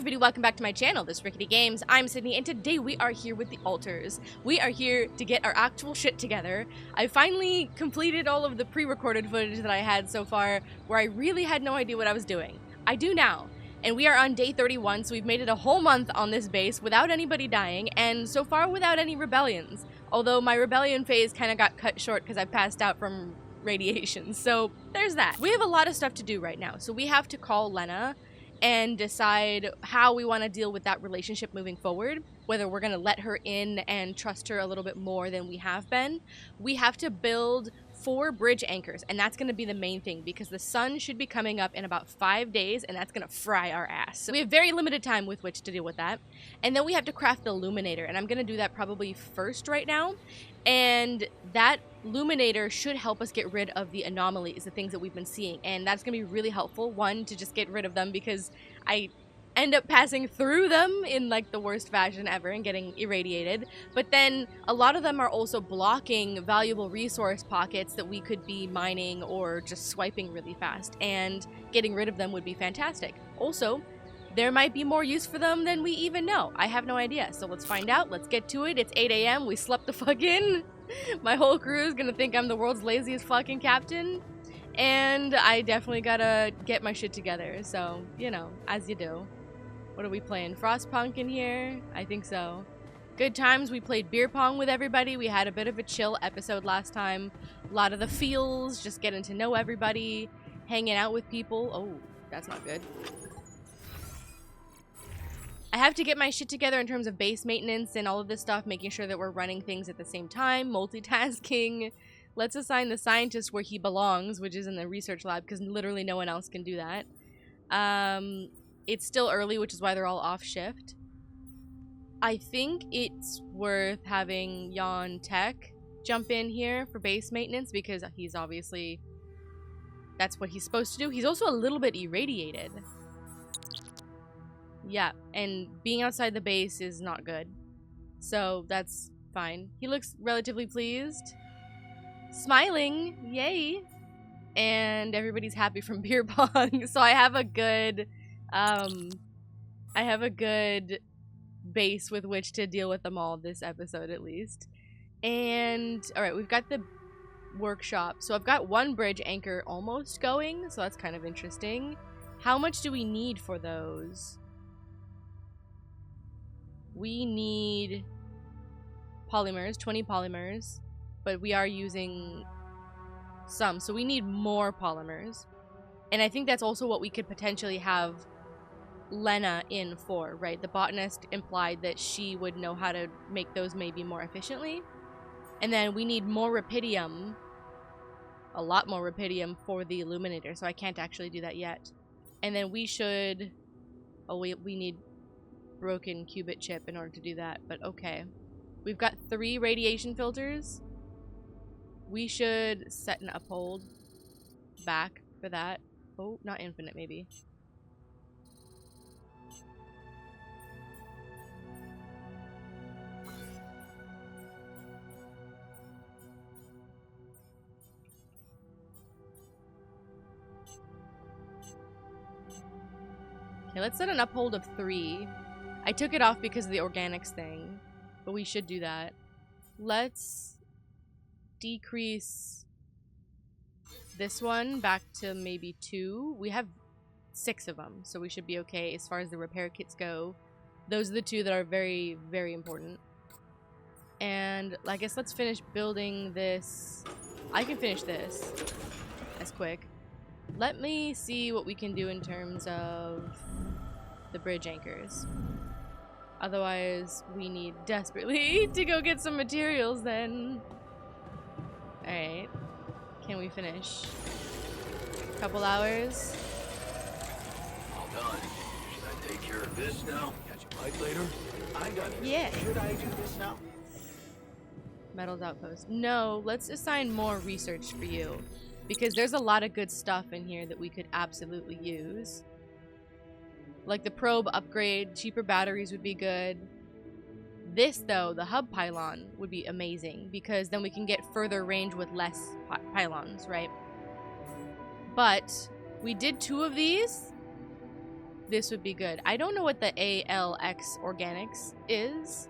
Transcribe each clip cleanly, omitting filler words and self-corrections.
everybody, welcome back to my channel, this RicketyGames. I'm Sydney, and today we are here with the alters. We are here to get our actual shit together. I finally completed all of the pre-recorded footage that I had so far, where I really had no idea what I was doing. I do now. And we are on day 31, so we've made it a whole month on this base without anybody dying, and so far without any rebellions. Although my rebellion phase kind of got cut short because I passed out from radiation, so there's that. We have a lot of stuff to do right now, so we have to call Lena and decide how we want to deal with that relationship moving forward, whether we're going to let her in and trust her a little bit more than we have been. We have to build 4 bridge anchors, and that's going to be the main thing because the sun should be coming up in about 5 days, and that's going to fry our ass. So we have very limited time with which to deal with that. And then we have to craft the illuminator, and I'm going to do that probably first right now. And that illuminator should help us get rid of the anomalies, the things that we've been seeing, and that's going to be really helpful. One, to just get rid of them because I end up passing through them in like the worst fashion ever and getting irradiated. But then a lot of them are also blocking valuable resource pockets that we could be mining or just swiping really fast, and getting rid of them would be fantastic. Also, there might be more use for them than we even know. I have no idea. So let's find out. Let's get to it. It's 8 a.m. We slept the fuck in. My whole crew is gonna think I'm the world's laziest fucking captain. And I definitely gotta get my shit together. So, you know, as you do. What are we playing? Frostpunk in here? I think so. Good times. We played beer pong with everybody. We had a bit of a chill episode last time. A lot of the feels, just getting to know everybody, hanging out with people. Oh, that's not good. I have to get my shit together in terms of base maintenance and all of this stuff, making sure that we're running things at the same time, multitasking. Let's assign the scientist where he belongs, which is in the research lab, because literally no one else can do that. It's still early, which is why they're all off shift. I think it's worth having Jan Tech jump in here for base maintenance, because he's obviously, that's what he's supposed to do. He's also a little bit irradiated. Yeah, and being outside the base is not good. So that's fine. He looks relatively pleased. Smiling, yay. And everybody's happy from beer pong. So I have a good base with which to deal with them all this episode at least. And alright, we've got the workshop. So I've got 1 bridge anchor almost going, so that's kind of interesting. How much do we need for those? We need polymers, 20 polymers, but we are using some, so we need more polymers. And I think that's also what we could potentially have Lena in for, right? The botanist implied that she would know how to make those maybe more efficiently. And then we need more Rapidium, a lot more Rapidium for the illuminator, so I can't actually do that yet. And then we should, oh, we need broken qubit chip in order to do that, but okay. We've got 3 radiation filters. We should set an uphold back for that. Oh, not infinite, maybe. Okay, let's set an uphold of 3. I took it off because of the organics thing, but we should do that. Let's decrease this one back to maybe 2. We have 6 of them, so we should be okay as far as the repair kits go. Those are the 2 that are very, very important. And I guess let's finish building this. I can finish this. That's quick. Let me see what we can do in terms of the bridge anchors. Otherwise, we need desperately to go get some materials then. Alright. Can we finish? Couple hours. All done. Should I take care of this now? Catch a bite later? I got it. Yeah. Should I do this now? Metals outpost. No, let's assign more research for you. Because there's a lot of good stuff in here that we could absolutely use. Like the probe upgrade, cheaper batteries would be good. This, though, the hub pylon, would be amazing because then we can get further range with less pylons, right? But we did 2 of these. this would be good. I don't know what the ALX organics is,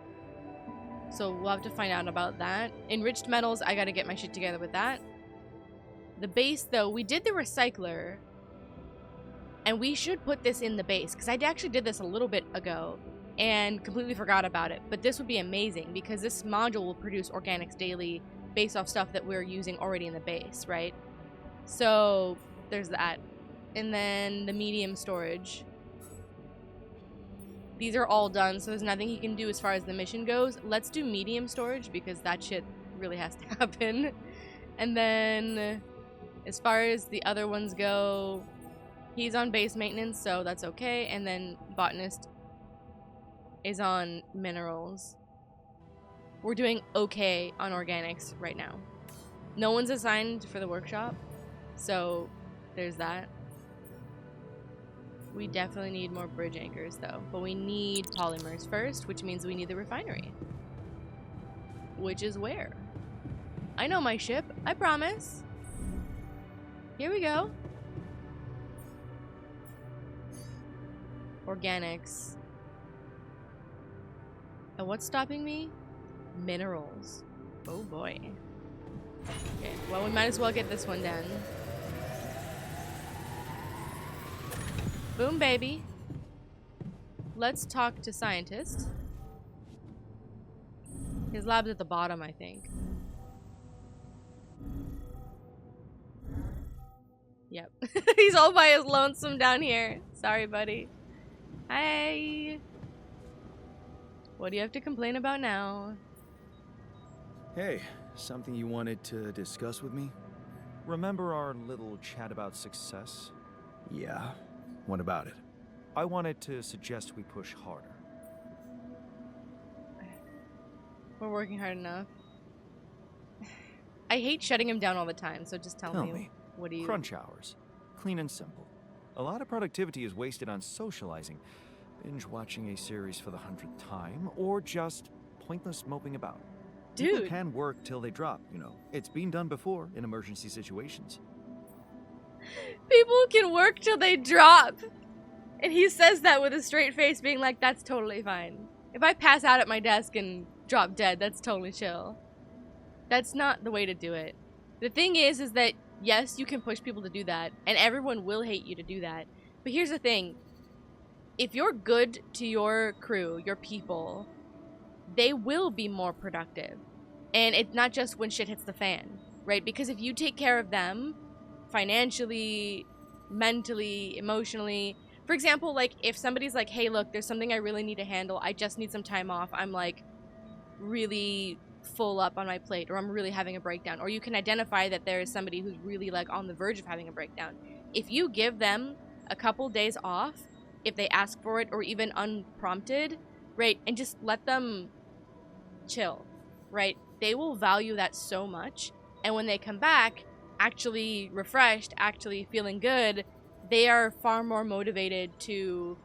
so we'll have to find out about that. Enriched metals, I gotta get my shit together with that. The base, though, we did the recycler, and we should put this in the base, because I actually did this a little bit ago and completely forgot about it. But this would be amazing, because this module will produce organics daily based off stuff that we're using already in the base, right? So there's that. And then the medium storage. These are all done, so there's nothing he can do as far as the mission goes. Let's do medium storage, because that shit really has to happen. And then, as far as the other ones go, he's on base maintenance, so that's okay. And then botanist is on minerals. We're doing okay on organics right now. No one's assigned for the workshop, so there's that. We definitely need more bridge anchors, though. But we need polymers first, which means we need the refinery. Which is where? I know my ship. I promise. Here we go. Organics. And what's stopping me? Minerals. Oh boy. Okay, well, we might as well get this one done. Boom, baby. Let's talk to scientist. His lab's at the bottom, I think. Yep. He's all by his lonesome down here. Sorry, buddy. Hi. What do you have to complain about now? Hey, something you wanted to discuss with me? Remember our little chat about success? Yeah. What about it? I wanted to suggest we push harder. We're working hard enough. I hate shutting him down all the time, so just tell me. What do you... Crunch hours. Clean and simple. A lot of productivity is wasted on socializing, binge watching a series for the 100th time, or just pointless moping about. Dude. People can work till they drop, you know. It's been done before in emergency situations. People can work till they drop. And he says that with a straight face, being like, that's totally fine. If I pass out at my desk and drop dead, that's totally chill. That's not the way to do it. The thing is that, yes, you can push people to do that, and everyone will hate you to do that. But here's the thing. If you're good to your crew, your people, they will be more productive. And it's not just when shit hits the fan, right? Because if you take care of them financially, mentally, emotionally. For example, like, if somebody's like, hey, look, there's something I really need to handle. I just need some time off. I'm, like, really full up on my plate, or I'm really having a breakdown. Or you can identify that there is somebody who's really, like, on the verge of having a breakdown. If you give them a couple days off, if they ask for it, or even unprompted, right, and just let them chill, right, they will value that so much. And when they come back, actually refreshed, actually feeling good, they are far more motivated to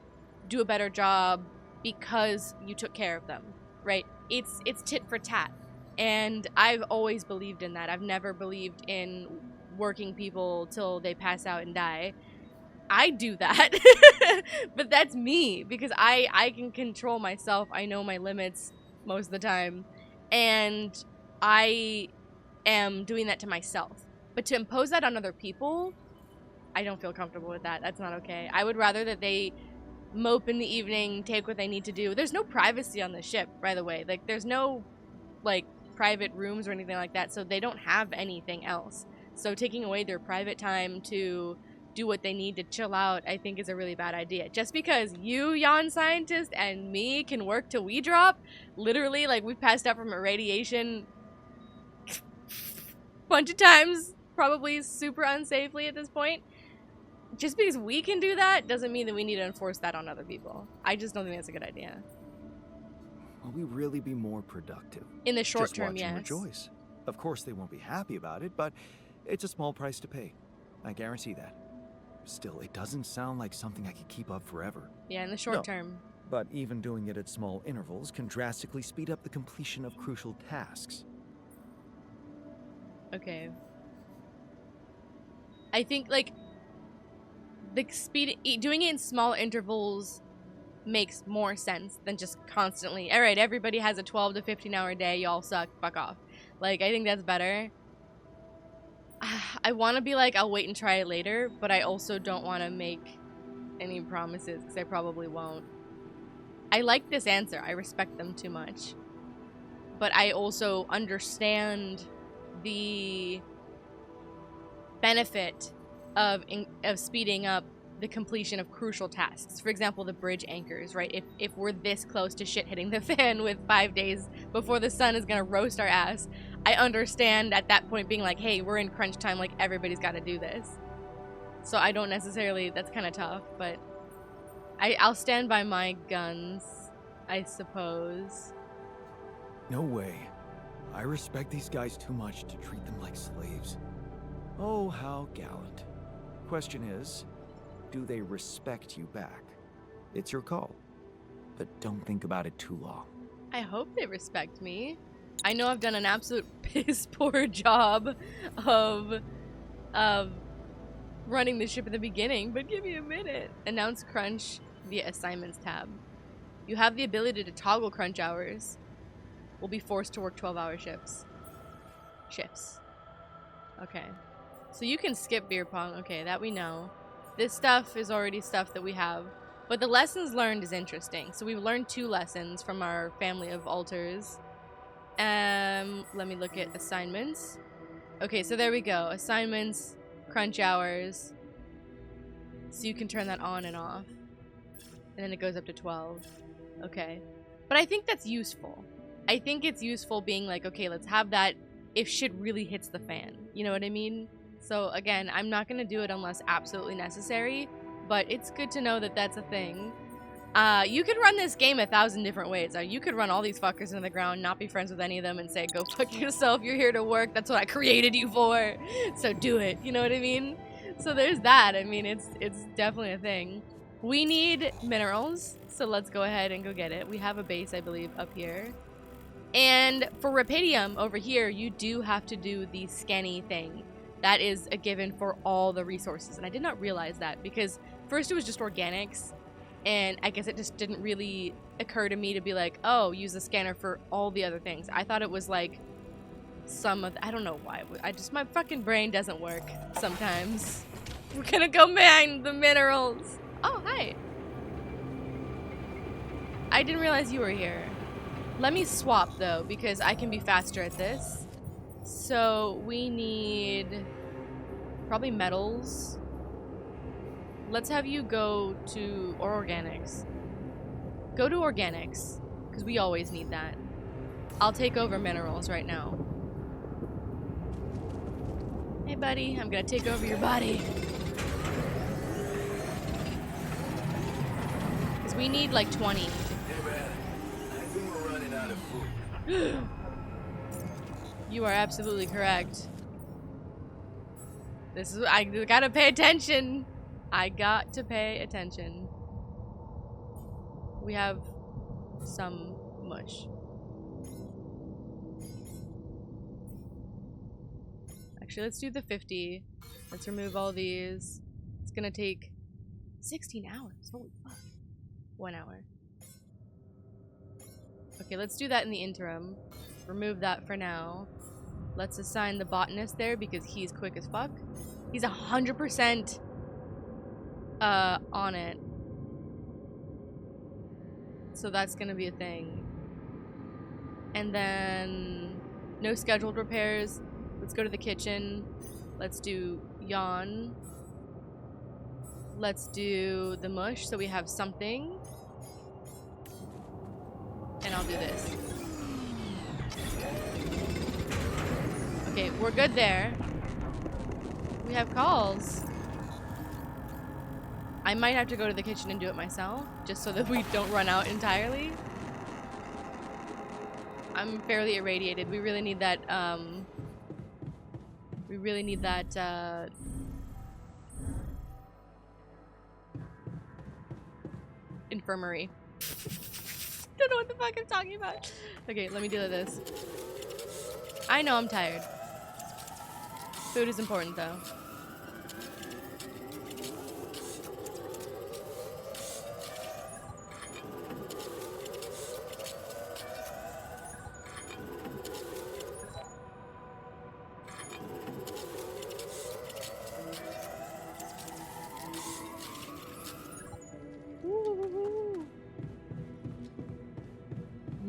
do a better job because you took care of them, right? It's tit for tat. And I've always believed in that. I've never believed in working people till they pass out and die. I do that. But that's me, because I can control myself. I know my limits most of the time. And I am doing that to myself. But to impose that on other people, I don't feel comfortable with that. That's not okay. I would rather that they mope in the evening, take what they need to do. There's no privacy on the ship, by the way. Like, there's no, like, private rooms or anything like that, so they don't have anything else. So taking away their private time to do what they need to chill out, I think is a really bad idea. Just because you, Jan Scientist, and me can work till we drop, literally, like, we've passed out from irradiation a bunch of times, probably super unsafely at this point. Just because we can do that doesn't mean that we need to enforce that on other people. I just don't think that's a good idea. Will we really be more productive? In the short Just term, watch yes. them rejoice. Of course they won't be happy about it, but it's a small price to pay. I guarantee that. Still, it doesn't sound like something I could keep up forever. Yeah, in the short term. But even doing it at small intervals can drastically speed up the completion of crucial tasks. Okay. I think, like, doing it in small intervals makes more sense than just constantly, all right, everybody has a 12 to 15 hour day, y'all suck, fuck off. Like, I think that's better. I want to be like, I'll wait and try it later, but I also don't want to make any promises because I probably won't. I like this answer. I respect them too much. But I also understand the benefit of speeding up the completion of crucial tasks. For example, the bridge anchors, right? If we're this close to shit hitting the fan with 5 days before the sun is gonna roast our ass, I understand at that point being like, hey, we're in crunch time, like everybody's gotta do this. So I don't necessarily, that's kind of tough, but I'll stand by my guns, I suppose. No way. I respect these guys too much to treat them like slaves. Oh, how gallant. Question is, do they respect you back? It's your call. But don't think about it too long. I hope they respect me. I know I've done an absolute piss poor job of running the ship in the beginning, but give me a minute. Announce crunch via assignments tab. You have the ability to toggle crunch hours. We'll be forced to work 12-hour shifts. Okay. So you can skip beer pong. Okay, that we know. This stuff is already stuff that we have. But the lessons learned is interesting. So we've learned 2 lessons from our family of alters. Let me look at assignments. Okay, so there we go. Assignments, crunch hours. So you can turn that on and off. And then it goes up to 12. Okay. But I think that's useful. I think it's useful being like, okay, let's have that if shit really hits the fan. You know what I mean? So again, I'm not going to do it unless absolutely necessary, but it's good to know that that's a thing. You could run this game 1,000 different ways. You could run all these fuckers into the ground, not be friends with any of them, and say, go fuck yourself, you're here to work, that's what I created you for, so do it, you know what I mean? So there's that. I mean, it's definitely a thing. We need minerals, so let's go ahead and go get it. We have a base, I believe, up here. And for Rapidium over here, you do have to do the scanny thing. That is a given for all the resources. And I did not realize that because first it was just organics. And I guess it just didn't really occur to me to be like, oh, use the scanner for all the other things. I thought it was like some of, I don't know why. My fucking brain doesn't work sometimes. We're gonna go mine the minerals. Oh, hi. I didn't realize you were here. Let me swap though, because I can be faster at this. So we need probably metals. Let's have you go to, or organics. Go to organics, because we always need that. I'll take over minerals right now. Hey buddy, I'm gonna take over your body. Because we need like 20. Hey man, I think we're running out of food. You are absolutely correct. This is, I gotta pay attention. I got to pay attention. We have some mush. Actually, let's do the 50. Let's remove all these. It's gonna take 16 hours. Holy fuck. 1 hour. Okay, let's do that in the interim. Remove that for now. Let's assign the botanist there because he's quick as fuck. He's 100% on it. So that's gonna be a thing. And then no scheduled repairs. Let's go to the kitchen. Let's do Jan. Let's do the mush so we have something. And I'll do this. Okay, we're good there. We have calls. I might have to go to the kitchen and do it myself, just so that we don't run out entirely. I'm fairly irradiated. We really need that, infirmary. Don't know what the fuck I'm talking about. Okay, let me deal with this. I know I'm tired. Food is important, though.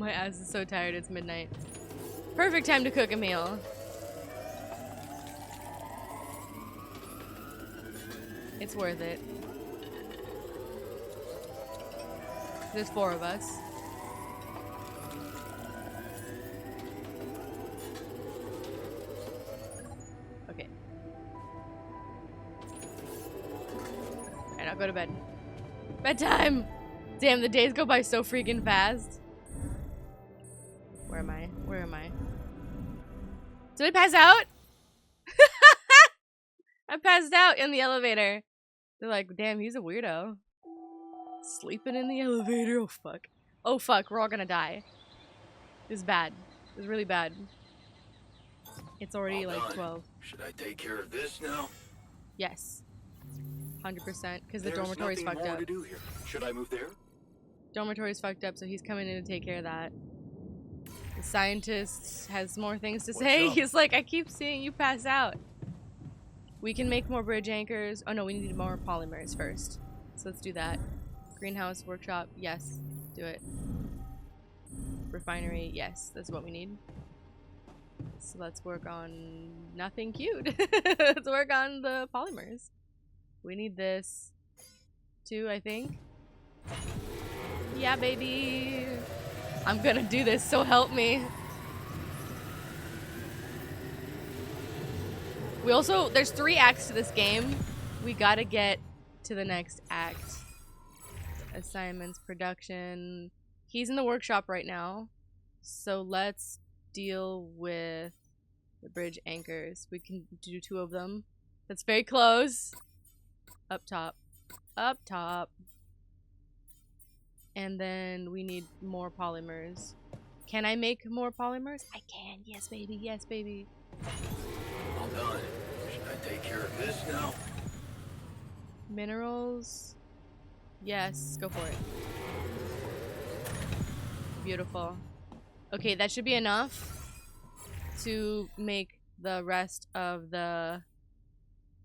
My ass is so tired, it's midnight. Perfect time to cook a meal. It's worth it. There's 4 of us. Okay. Alright, I'll go to bed. Bedtime! Damn, the days go by so freaking fast. Where am I? Where am I? Did I pass out? I passed out in the elevator. They're like, damn, he's a weirdo. Sleeping in the elevator. Oh, fuck. Oh, fuck. We're all gonna die. This is bad. This is really bad. It's already like 12. Should I take care of this now? Yes. 100%. Because the dormitory's fucked There's up. nothing more to do here. Should I move there? Dormitory's fucked up, so he's coming in to take care of that. The scientist has more things to say. up? He's like, I keep seeing you pass out. We can make more bridge anchors. Oh no, we need more polymers first. So let's do that. Greenhouse, workshop, yes. Do it. Refinery, yes. That's what we need. So let's work on nothing cute. Let's work on the polymers. We need this too, I think. Yeah, baby. I'm gonna do this, so help me. We also, there's 3 acts to this game. We gotta get to the next act. Assignments, production. He's in the workshop right now. So let's deal with the bridge anchors. We can do 2 of them. That's very close. Up top. Up top. And then we need more polymers. Can I make more polymers? I can. Yes, baby. Yes, baby. All done. Should I take care of this now? Minerals. Yes, go for it. Beautiful. Okay, that should be enough to make the rest of the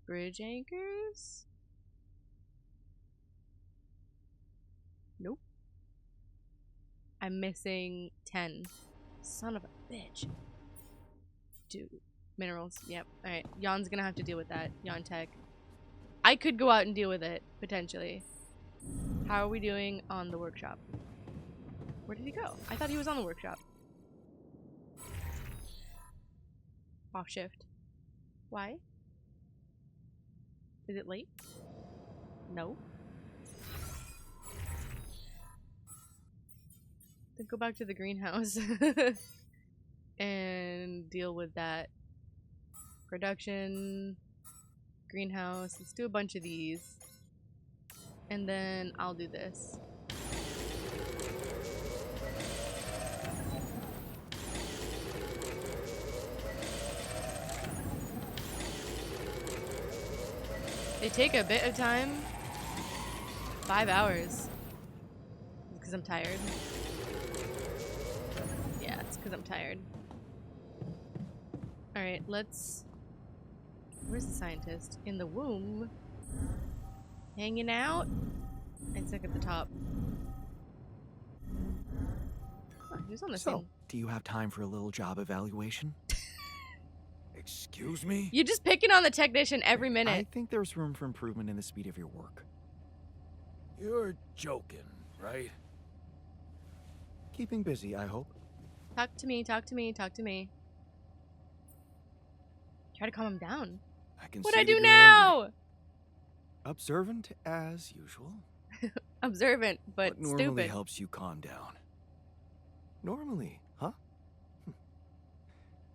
bridge anchors. Nope. I'm missing 10. Son of a bitch. Dude. Minerals. Yep. Alright. Jan's gonna have to deal with that. Jan Tech. I could go out and deal with it, potentially. How are we doing on the workshop? Where did he go? I thought he was on the workshop. Off shift. Why? Is it late? No. Then go back to the greenhouse and deal with that. Production, greenhouse. Let's do a bunch of these. And then I'll do this. They take a bit of time. 5 hours. Because I'm tired. Yeah, it's because I'm tired. Alright, let's... Where's the scientist? In the womb. Hanging out. And stuck at the top. Oh, he's on the scene. Do you have time for a little job evaluation? Excuse me? You're just picking on the technician every I minute. think there's room for improvement in the speed of your work. You're joking, right? Keeping busy, I hope. Talk to me, talk to me, talk to me. Try to calm him down. I can What'd see I do that you're angry. now? Observant as usual. Observant, but What normally stupid. helps you calm down? Normally, huh?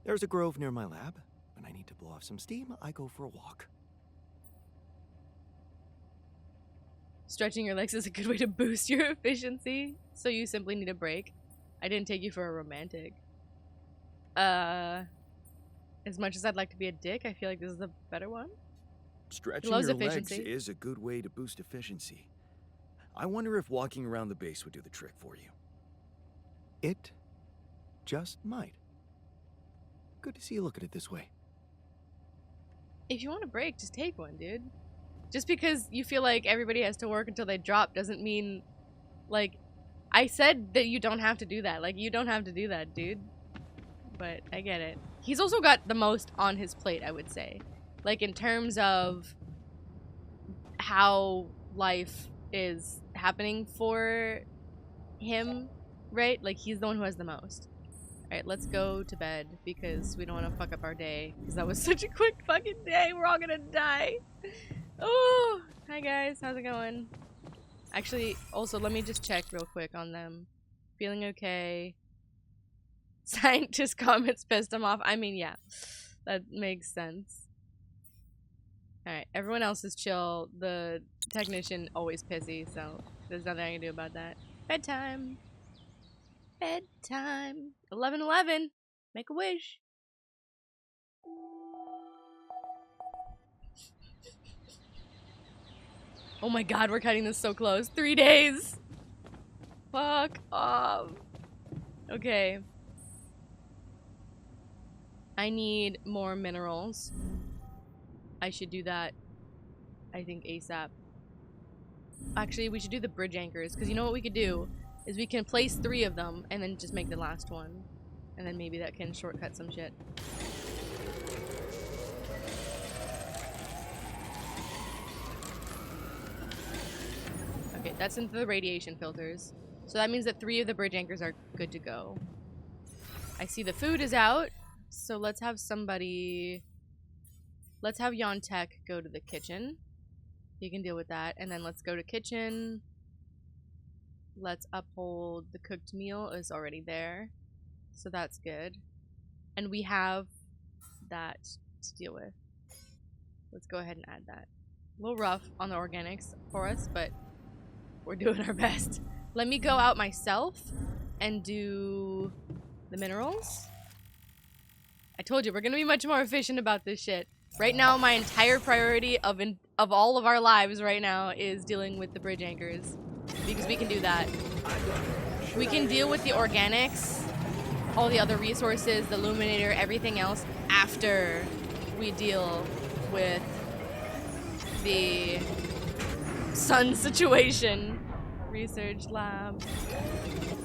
There's a grove near my lab. When I need to blow off some steam, I go for a walk. Stretching your legs is a good way to boost your efficiency, so you simply need a break. I didn't take you for a romantic. As much as I'd like to be a dick, I feel like this is the better one. Stretching Loves your efficiency. legs is a good way to boost efficiency. I wonder if walking around the base would do the trick for you. It just might. Good to see you look at it this way. If you want a break, just take one, dude. Just because you feel like everybody has to work until they drop doesn't mean, like, I said that you don't have to do that. Like, you don't have to do that, dude. But I get it. He's also got the most on his plate, I would say. Like, in terms of how life is happening for him, right? Like, he's the one who has the most. Alright, let's go to bed because we don't want to fuck up our day. Because that was such a quick fucking day. We're all gonna die. Oh, hi guys. How's it going? Actually, also, let me just check real quick on them. Feeling okay. Scientist comments pissed him off. I mean, yeah. That makes sense. Alright, everyone else is chill. The technician always pissy, so there's nothing I can do about that. Bedtime. Bedtime. 11:11. Make a wish. Oh my god, we're cutting this so close. 3 days. Fuck off. Okay. I need more minerals. I should do that, I think, ASAP. Actually, we should do the bridge anchors, because you know what we could do? Is we can place 3 of them, and then just make the last one. And then maybe that can shortcut some shit. Okay, that's into the radiation filters. So that means that 3 of the bridge anchors are good to go. I see the food is out, so let's have somebody... Let's have Jan Tech go to the kitchen. He can deal with that. And then let's go to kitchen. Let's uphold the cooked meal is already there. So that's good. And we have that to deal with. Let's go ahead and add that. A little rough on the organics for us, but we're doing our best. Let me go out myself and do the minerals. I told you, we're gonna be much more efficient about this shit. Right now, my entire priority of all of our lives right now is dealing with the bridge anchors. Because we can do that. We can deal with the organics, all the other resources, the illuminator, everything else after we deal with the sun situation. Research lab.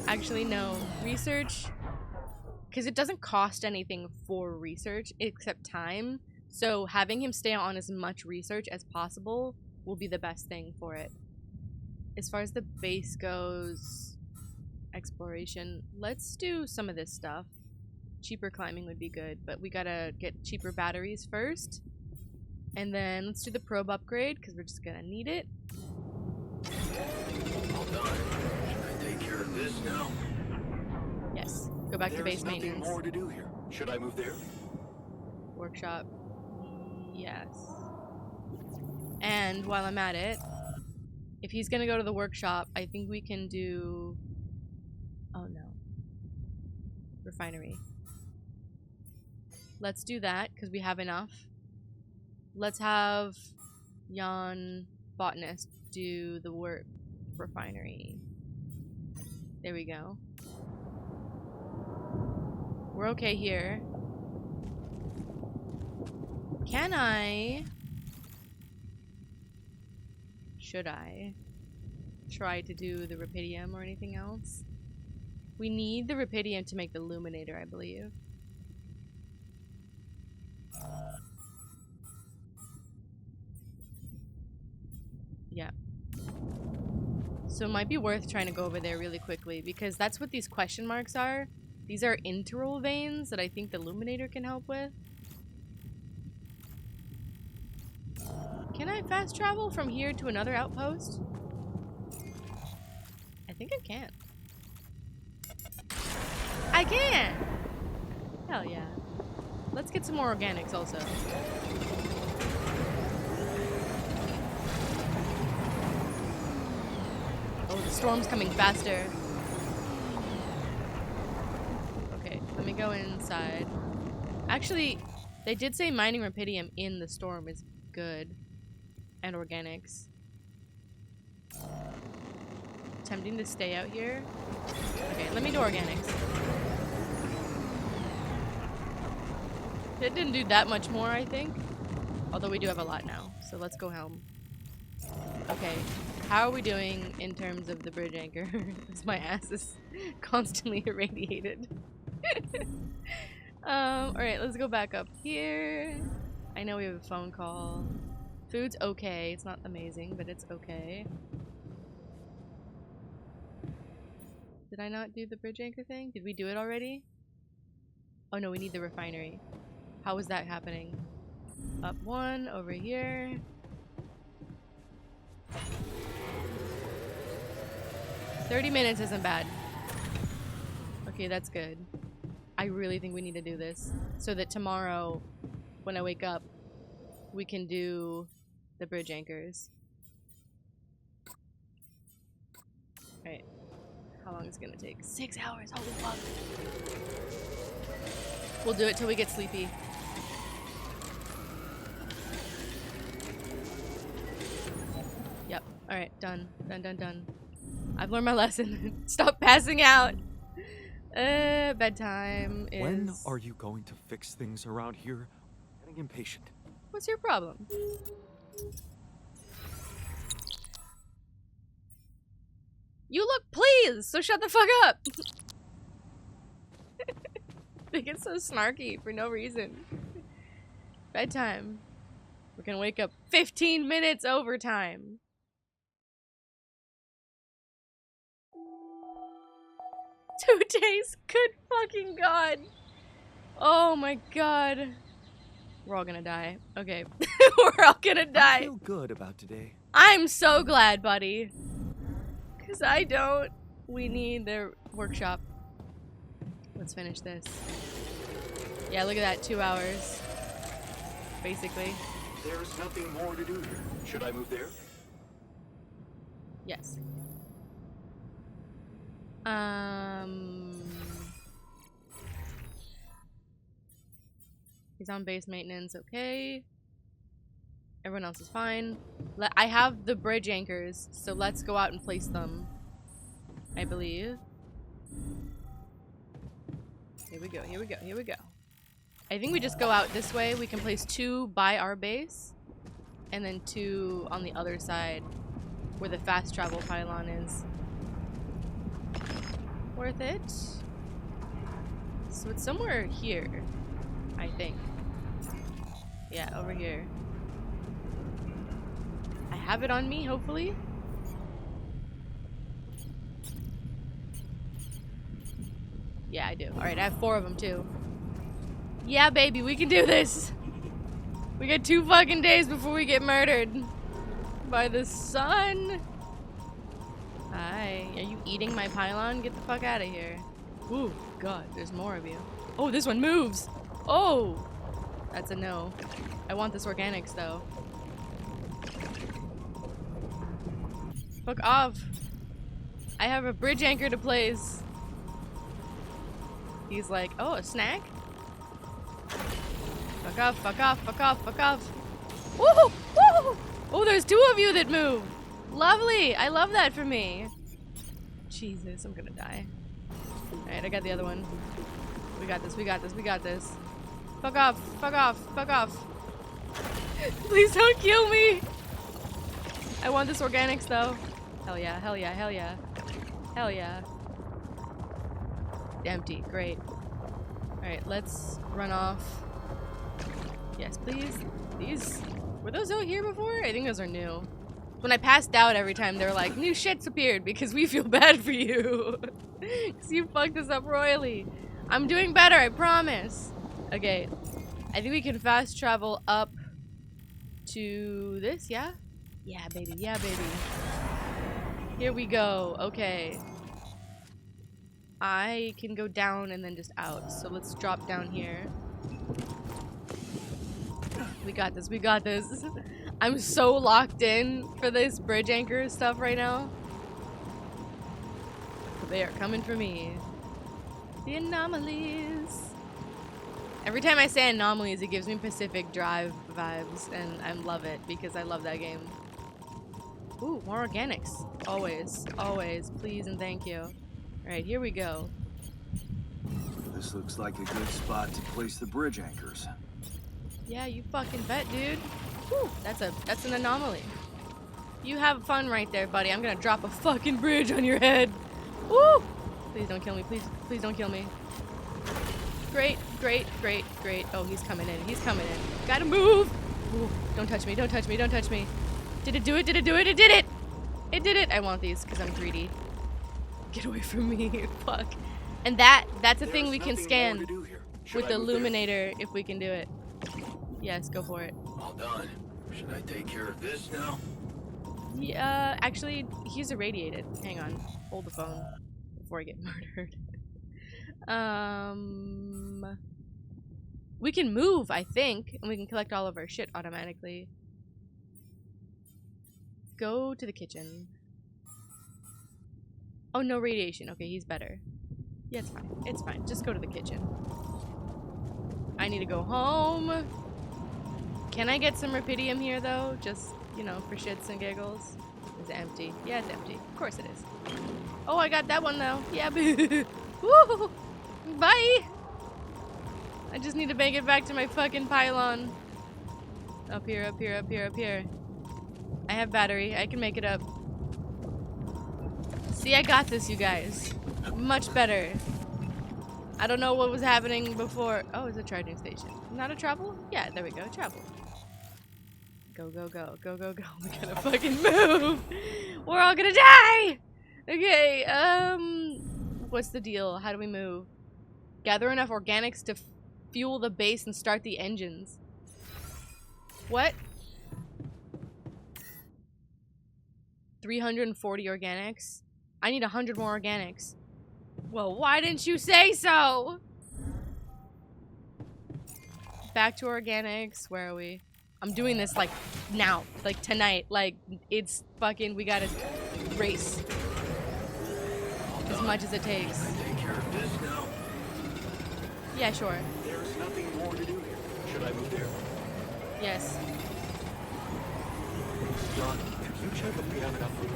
Actually, no. Research, because it doesn't cost anything for research except time. So having him stay on as much research as possible will be the best thing for it. As far as the base goes, exploration, let's do some of this stuff. Cheaper climbing would be good, but we gotta get cheaper batteries first. And then let's do the probe upgrade, because we're just gonna need it. All done. Should I take care of this now? Yes, go back to base maintenance. There's nothing more to do here. Should I move there? Workshop. Yes. And while I'm at it, if he's gonna go to the workshop, I think we can do... Oh no. Refinery. Let's do that, because we have enough. Let's have Jan Botanist do the work refinery. There we go. We're okay here. Can I... Should I try to do the Rapidium or anything else? We need the Rapidium to make the illuminator, I believe. Yeah. So it might be worth trying to go over there really quickly, because that's what these question marks are. These are interval veins that I think the illuminator can help with. Can I fast travel from here to another outpost? I think I can. I can! Hell yeah. Let's get some more organics also. Oh, the storm's coming faster. Okay, let me go inside. Actually, they did say mining Rapidium in the storm is good. And organics. Tempting to stay out here. Okay, let me do organics. It didn't do that much more, I think. Although we do have a lot now. So let's go home. Okay. how are we doing in terms of the bridge anchor? Because my ass is constantly irradiated. Alright, let's go back up here. I know we have a phone call. Food's okay. It's not amazing, but it's okay. Did I not do the bridge anchor thing? Did we do it already? Oh no, we need the refinery. How is that happening? Up one, over here. $30 isn't bad. Okay, that's good. I really think we need to do this so that tomorrow, when I wake up, we can do the bridge anchors. Alright. How long is it gonna take? 6 hours, holy fuck. We'll do it till we get sleepy. Yep. Alright, done. Done. I've learned my lesson. Stop passing out. Bedtime is... When are you going to fix things around here? I'm getting impatient. What's your problem? You look pleased, so shut the fuck up. They get so snarky for no reason. Bedtime. We're gonna wake up 15 minutes overtime. Two days? Good fucking god. Oh my god. We're all gonna die. Okay. We're all gonna die. I feel good about today. I'm so glad, buddy. Because I don't. We need the workshop. Let's finish this. Yeah, look at that. 2 hours. Basically. There's nothing more to do here. Should I move there? Yes. He's on base maintenance. Okay. Everyone else is fine. I have the bridge anchors, so let's go out and place them. I believe. Here we go, here we go, here we go. I think we just go out this way. We can place 2 by our base, and then 2 on the other side, where the fast travel pylon is. Worth it? So it's somewhere here, I think. Yeah, over here. I have it on me, hopefully. Yeah, I do. Alright, I have 4 of them too. Yeah, baby, we can do this. We got 2 fucking days before we get murdered by the sun. Hi. Are you eating my pylon? Get the fuck out of here. Ooh, God, there's more of you. Oh, this one moves. Oh, that's a no. I want this organics though. Fuck off. I have a bridge anchor to place. He's like, oh, a snack? Fuck off, fuck off, fuck off, fuck off. Woo! Woo! Oh, there's 2 of you that move. Lovely. I love that for me. Jesus, I'm gonna die. Alright, I got the other one. We got this, we got this, we got this. Fuck off, fuck off, fuck off. Please don't kill me. I want this organics though. Hell yeah, hell yeah, hell yeah. Hell yeah. Empty, great. Alright, let's run off. Yes, please. These, were those out here before? I think those are new. When I passed out every time, they were like, new shit's appeared because we feel bad for you. Because you fucked us up royally. I'm doing better, I promise. Okay, I think we can fast travel up to this, yeah? Yeah, baby, yeah, baby. Here we go, okay. I can go down and then just out, so let's drop down here. We got this, we got this. I'm so locked in for this bridge anchor stuff right now. They are coming for me. The anomalies. Every time I say anomalies, it gives me Pacific Drive vibes, and I love it because I love that game. Ooh, more organics. Always, always. Please and thank you. Alright, here we go. This looks like a good spot to place the bridge anchors. Yeah, you fucking bet, dude. Whew, that's an anomaly. You have fun right there, buddy. I'm gonna drop a fucking bridge on your head. Woo! Please don't kill me. Please don't kill me. Great, great, great, great. Oh, he's coming in. He's coming in. Gotta move! Ooh, don't touch me, don't touch me, don't touch me. Did it do it? Did it do it? It did it! It did it! I want these because I'm greedy. Get away from me. Fuck. And that's a thing we can scan with the illuminator if we can do it. Yes, go for it. All done. Should I take care of this now? Yeah, actually, he's irradiated. Hang on. Hold the phone before I get murdered. We can move, I think, and we can collect all of our shit automatically. Go to the kitchen. Oh, no radiation. Okay, he's better. Yeah, it's fine. It's fine. Just go to the kitchen. I need to go home. Can I get some Rapidium here, though? Just, you know, for shits and giggles. Is it empty? Yeah, it's empty. Of course it is. Oh, I got that one, though. Yeah, woo! Bye! I just need to make it back to my fucking pylon. Up here, up here, up here, up here. I have battery. I can make it up. See, I got this, you guys. Much better. I don't know what was happening before. Oh, it's a charging station. Not a travel? Yeah, there we go. Travel. Go, go, go. Go, go, go. We gotta fucking move. We're all gonna die! Okay, what's the deal? How do we move? Gather enough organics to fuel the base and start the engines. What? 340 organics? I need 100 more organics. Well, why didn't you say so? Back to organics. Where are we? I'm doing this like now, like tonight. Like it's fucking. We gotta race as much as it takes. Take care of this now. Yeah, sure. There's nothing more to do here. Should I move there? Yes. Jan, could you check if we have enough food?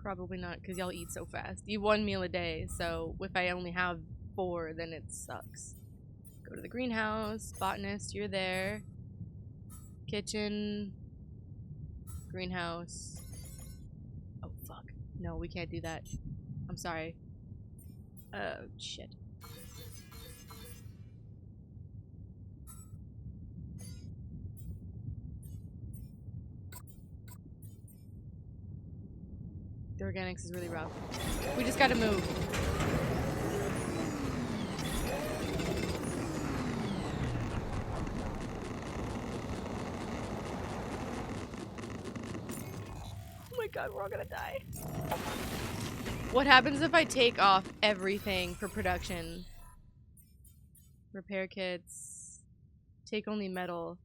Probably not, because y'all eat so fast. Eat 1 meal a day, so if I only have 4, then it sucks. Go to the greenhouse. Botanist, you're there. Kitchen. Greenhouse. Oh, fuck. No, we can't do that. I'm sorry. Oh, shit. The organics is really rough. We just gotta move. Oh my god, we're all gonna die. What happens if I take off everything for production? Repair kits. Take only metal.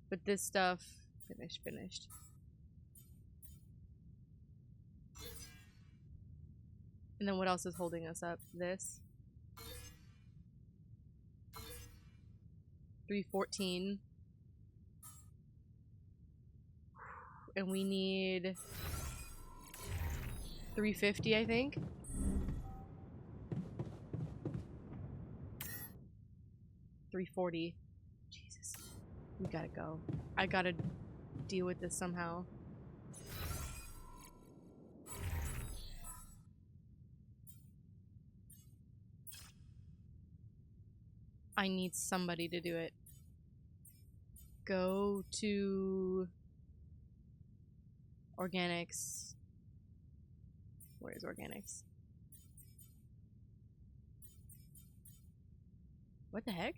But this stuff... Finished. And then what else is holding us up? This. 314. And we need 350, I think. $340. Jesus. We gotta go. I gotta deal with this somehow. I need somebody to do it. Go to organics. Where is organics? What the heck?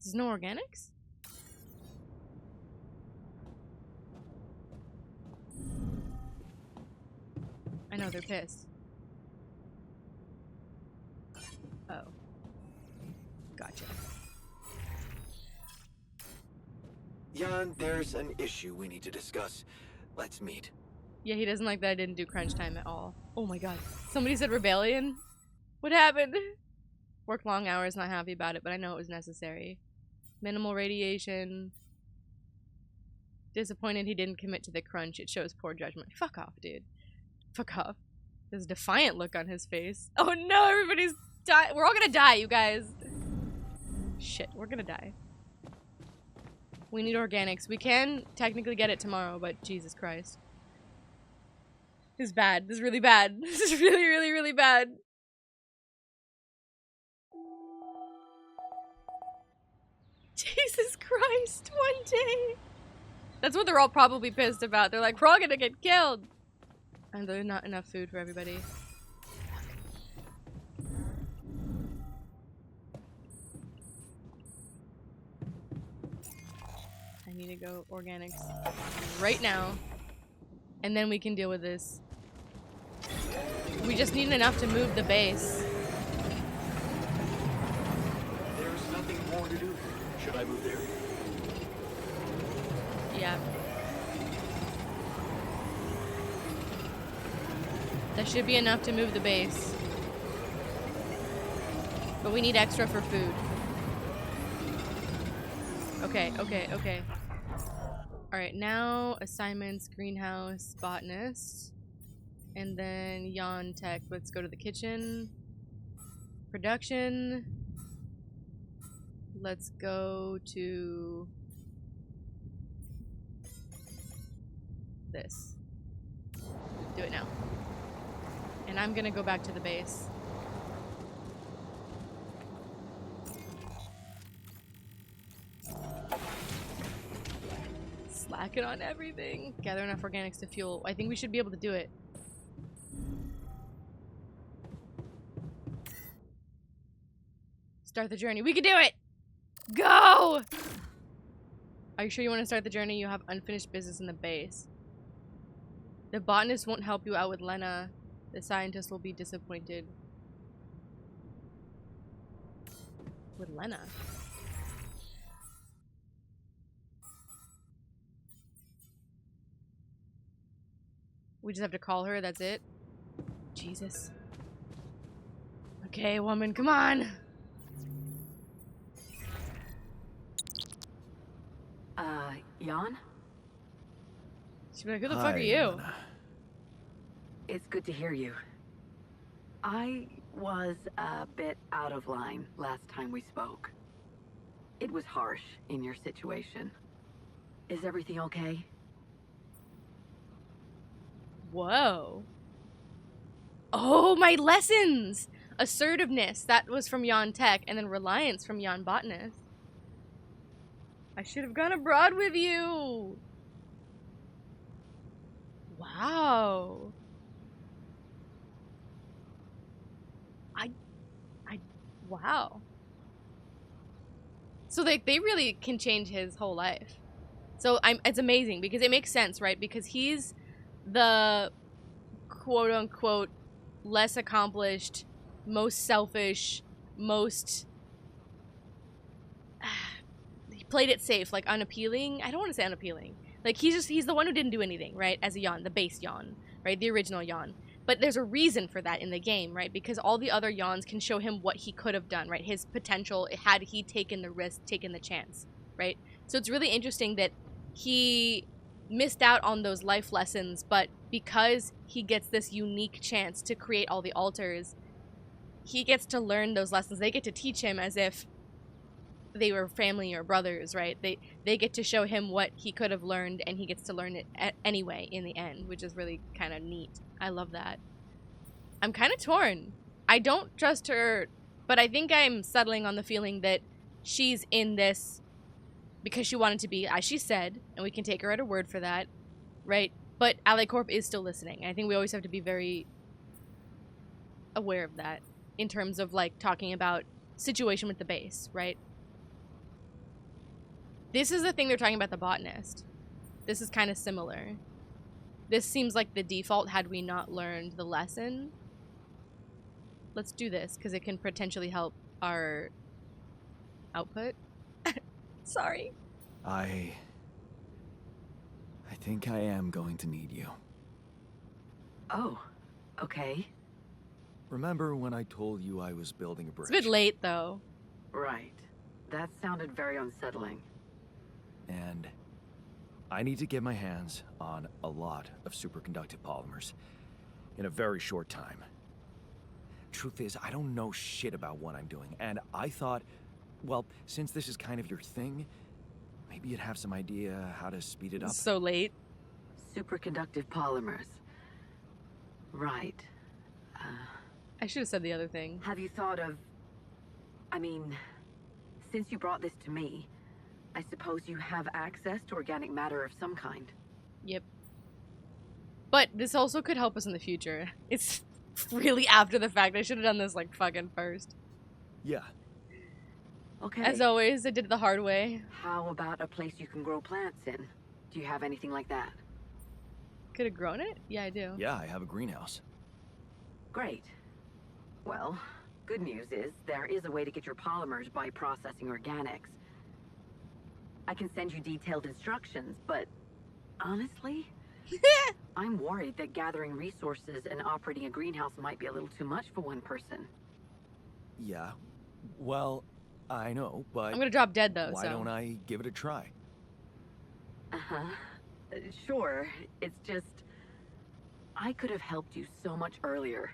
There's no organics? I know they're pissed. Oh. Gotcha. Jan, there's an issue we need to discuss. Let's meet. Yeah, he doesn't like that I didn't do crunch time at all. Oh my god. Somebody said rebellion? What happened? Worked long hours, not happy about it, but I know it was necessary. Minimal radiation. Disappointed he didn't commit to the crunch. It shows poor judgment. Fuck off, dude. Fuck off. There's a defiant look on his face. Oh no, everybody's We're all gonna die, you guys. Shit, we're gonna die. We need organics. We can technically get it tomorrow, but Jesus Christ. This is bad. This is really bad. This is really, really, really bad. Jesus Christ, one day. That's what they're all probably pissed about. They're like, we're all gonna get killed. And there's not enough food for everybody. I need to go organics right now. And then we can deal with this. We just need enough to move the base. There's nothing more to do. Should I move there? Yeah. That should be enough to move the base. But we need extra for food. Okay, okay, okay. Alright, now assignments, greenhouse, botanist. And then Jan Tech. Let's go to the kitchen. Production. Let's go to this. Do it now. And I'm gonna go back to the base. Slack it on everything. Gather enough organics to fuel. I think we should be able to do it. Start the journey. We can do it! Go! Are you sure you want to start the journey? You have unfinished business in the base. The botanist won't help you out with Lena. The scientist will be disappointed. With Lena? We just have to call her, that's it? Jesus. Okay, woman, come on! Jan? She'd be like, who the fuck are you? Lena. It's good to hear you. I was a bit out of line last time we spoke. It was harsh in your situation. Is everything okay? Whoa. Oh, my lessons! Assertiveness, that was from Jan Tech, and then reliance from Jan Botanist. I should have gone abroad with you! Wow. Wow. So they really can change his whole life. So it's amazing because it makes sense, right? Because he's the quote unquote less accomplished, most selfish, most he played it safe, like unappealing. I don't want to say unappealing. Like he's the one who didn't do anything, right? As a Jan, the base Jan, right? The original Jan. But there's a reason for that in the game, right? Because all the other Jans can show him what he could have done, right? His potential had he taken the risk, taken the chance, right? So it's really interesting that he missed out on those life lessons, but because he gets this unique chance to create all the altars, he gets to learn those lessons. They get to teach him as if they were family or brothers, right? They get to show him what he could have learned, and he gets to learn it anyway in the end, which is really kind of neat. I love that. I'm kind of torn. I don't trust her, but I think I'm settling on the feeling that she's in this because she wanted to be, as she said, and we can take her at her word for that, right? But AliCorp is still listening. I think we always have to be very aware of that in terms of, like, talking about situation with the base, right? This is the thing they're talking about the botanist. This is kind of similar. This seems like the default had we not learned the lesson. Let's do this, because it can potentially help our output. Sorry. I think I am going to need you. Oh, okay. Remember when I told you I was building a bridge? It's a bit late, though. Right. That sounded very unsettling. And I need to get my hands on a lot of superconductive polymers in a very short time. Truth is, I don't know shit about what I'm doing, and I thought, well, since this is kind of your thing, Maybe you'd have some idea how to speed it up. So late. Superconductive polymers. Right. I should have said the other thing. Have you thought of... I mean, since you brought this to me, I suppose you have access to organic matter of some kind. Yep. But this also could help us in the future. It's really after the fact. I should have done this, like, fucking first. Yeah. Okay. As always, I did it the hard way. How about a place you can grow plants in? Do you have anything like that? Could have grown it? Yeah, I do. Yeah, I have a greenhouse. Great. Well, good news is there is a way to get your polymers by processing organics. I can send you detailed instructions, but honestly, I'm worried that gathering resources and operating a greenhouse might be a little too much for one person. Yeah. Well, I know, but I'm gonna drop dead, though, why so. don't I give it a try? Uh-huh. Sure. It's just... I could have helped you so much earlier,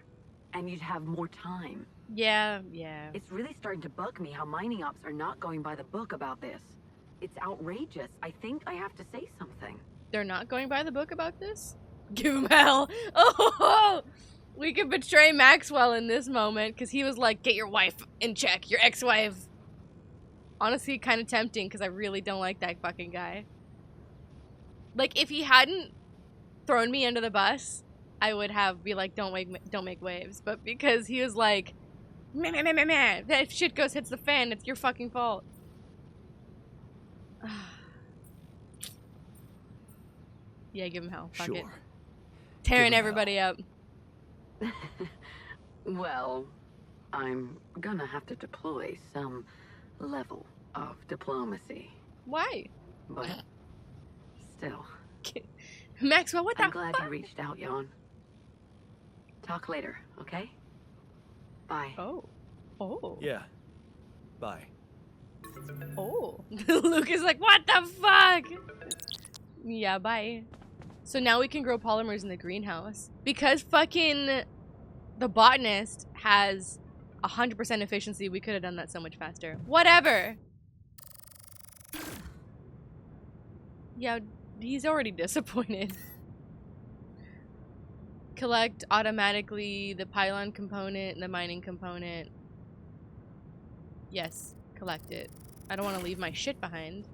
and you'd have more time. Yeah, yeah. It's really starting to bug me how mining ops are not going by the book about this. It's outrageous. I think I have to say something. They're not going by the book about this? Give him hell. Oh, we could betray Maxwell in this moment, because he was like, get your wife in check, your ex-wife. Honestly, kind of tempting, because I really don't like that fucking guy. Like, if he hadn't thrown me under the bus, I would have be like, don't make waves. But because he was like, meh, meh, meh, meh, meh, if shit goes hits the fan, it's your fucking fault. Yeah, give him hell. Fuck Sure. it. Tearing Give him everybody up. Well, I'm gonna have to deploy some level of diplomacy. Why? But still, Maxwell, what the I'm glad fuck? you reached out, Jan. Talk later, okay? Bye. Oh. Oh. Yeah. Bye. Oh. Luke is like, what the fuck? Yeah, bye. So now we can grow polymers in the greenhouse. Because fucking the botanist has 100% efficiency, we could have done that so much faster. Whatever. Yeah, he's already disappointed. Collect automatically the pylon component and the mining component. Yes, collect it. I don't want to leave my shit behind.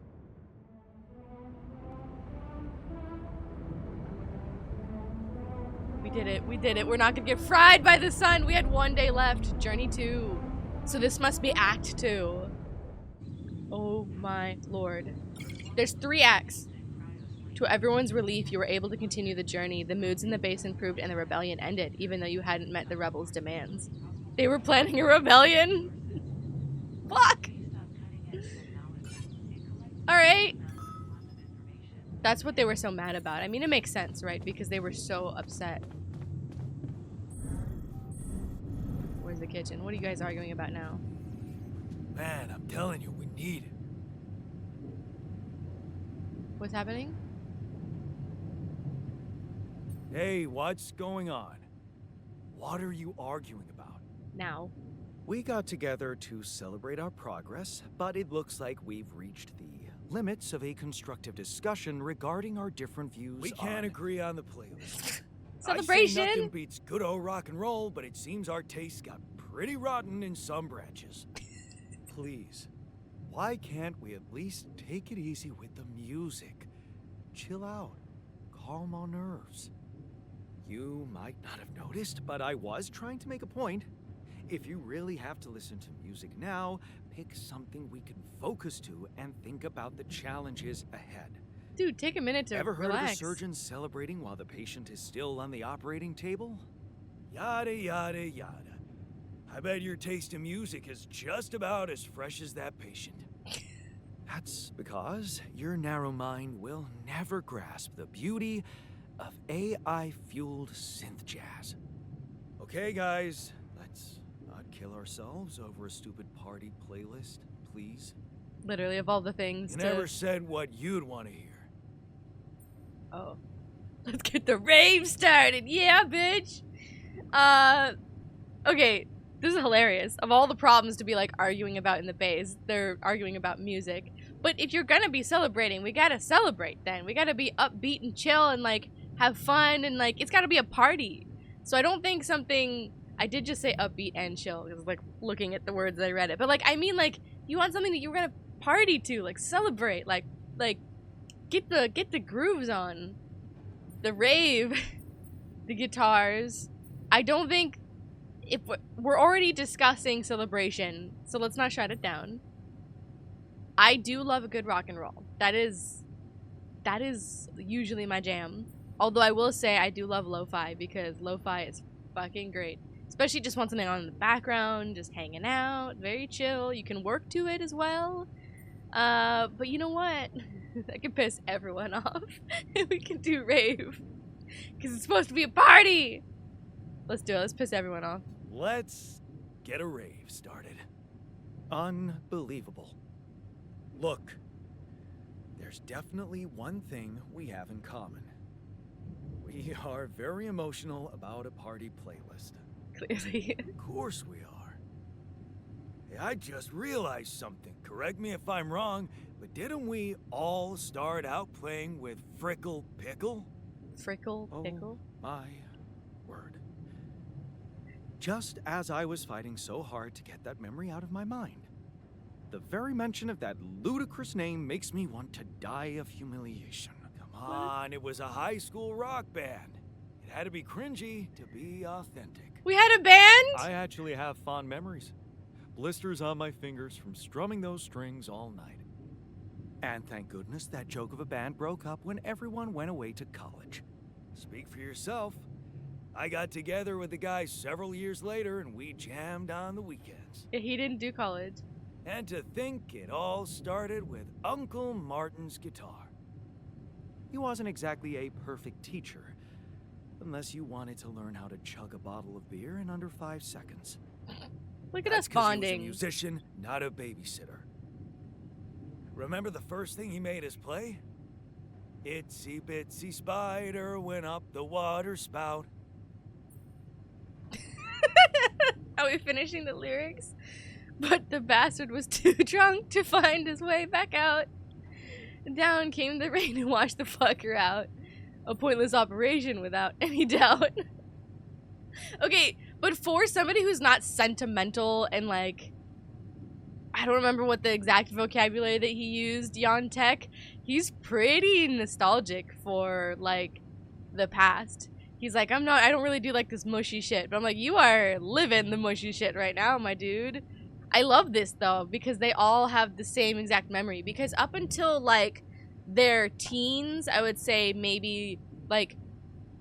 We did it. We did it. We're not gonna get fried by the sun. We had 1 day left. Journey 2. So this must be Act 2. Oh my lord. There's 3 acts. To everyone's relief, you were able to continue the journey. The moods in the base improved and the rebellion ended, even though you hadn't met the rebels' demands. They were planning a rebellion? Fuck! Alright. That's what they were so mad about. I mean, it makes sense, right? Because they were so upset. Where's the kitchen? What are you guys arguing about now? Man, I'm telling you, we need it. What's happening? Hey, what's going on? What are you arguing about? Now. We got together to celebrate our progress, but it looks like we've reached the limits of a constructive discussion regarding our different views. We can't agree on the playlist. Celebration! I say nothing beats good old rock and roll, but it seems our tastes got pretty rotten in some branches. Please, why can't we at least take it easy with the music? Chill out, calm our nerves. You might not have noticed, but I was trying to make a point. If you really have to listen to music now, pick something we can focus to and think about the challenges ahead. Dude, take a minute to Ever heard relax. of a surgeon celebrating while the patient is still on the operating table? Yada, yada, yada. I bet your taste in music is just about as fresh as that patient. That's because your narrow mind will never grasp the beauty of AI-fueled synth jazz. Okay, guys, let's not kill ourselves over a stupid party playlist, please. Literally, of all the things You to... never said what you'd want to hear. Oh. Let's get the rave started. Yeah, bitch. Okay. This is hilarious. Of all the problems to be, like, arguing about in the base, they're arguing about music. But if you're gonna be celebrating, we gotta celebrate then. We gotta be upbeat and chill and like have fun and like it's gotta be a party. So I don't think something I did just say upbeat and chill because like looking at the words I read it. But like I mean like you want something that you're gonna party to, like celebrate, like get the grooves on. The rave, the guitars. I don't think if we're already discussing celebration, so let's not shut it down. I do love a good rock and roll. That is usually my jam. Although I will say I do love lo-fi because lo-fi is fucking great. Especially just want something on in the background, just hanging out, very chill. You can work to it as well. But you know what? That could piss everyone off. We can do rave. Because it's supposed to be a party. Let's do it. Let's piss everyone off. Let's get a rave started. Unbelievable. Look, there's definitely one thing we have in common. We are very emotional about a party playlist. Clearly. Of course we are. Hey, I just realized something. Correct me if I'm wrong, but didn't we all start out playing with Frickle Pickle? Frickle Pickle? Oh, my word. Just as I was fighting so hard to get that memory out of my mind, the very mention of that ludicrous name makes me want to die of humiliation. Come on, it was a high school rock band. It had to be cringy to be authentic. We had a band? I actually have fond memories. Blisters on my fingers from strumming those strings all night. And thank goodness that joke of a band broke up when everyone went away to college. Speak for yourself. I got together with the guys several years later and we jammed on the weekends. Yeah, he didn't do college. And to think it all started with Uncle Martin's guitar. He wasn't exactly a perfect teacher, unless you wanted to learn how to chug a bottle of beer in under 5 seconds. Look at That's us 'cause bonding. He was a musician, not a babysitter. Remember the first thing he made us play? Itsy bitsy spider went up the water spout. Are we finishing the lyrics? But the bastard was too drunk to find his way back out. Down came the rain and washed the fucker out. A pointless operation without any doubt. Okay, but for somebody who's not sentimental and like, I don't remember what the exact vocabulary that he used, Jan Tech, he's pretty nostalgic for like the past. He's like, I don't really do like this mushy shit. But I'm like, you are living the mushy shit right now, my dude. I love this though, because they all have the same exact memory. Because up until like their teens, I would say maybe like,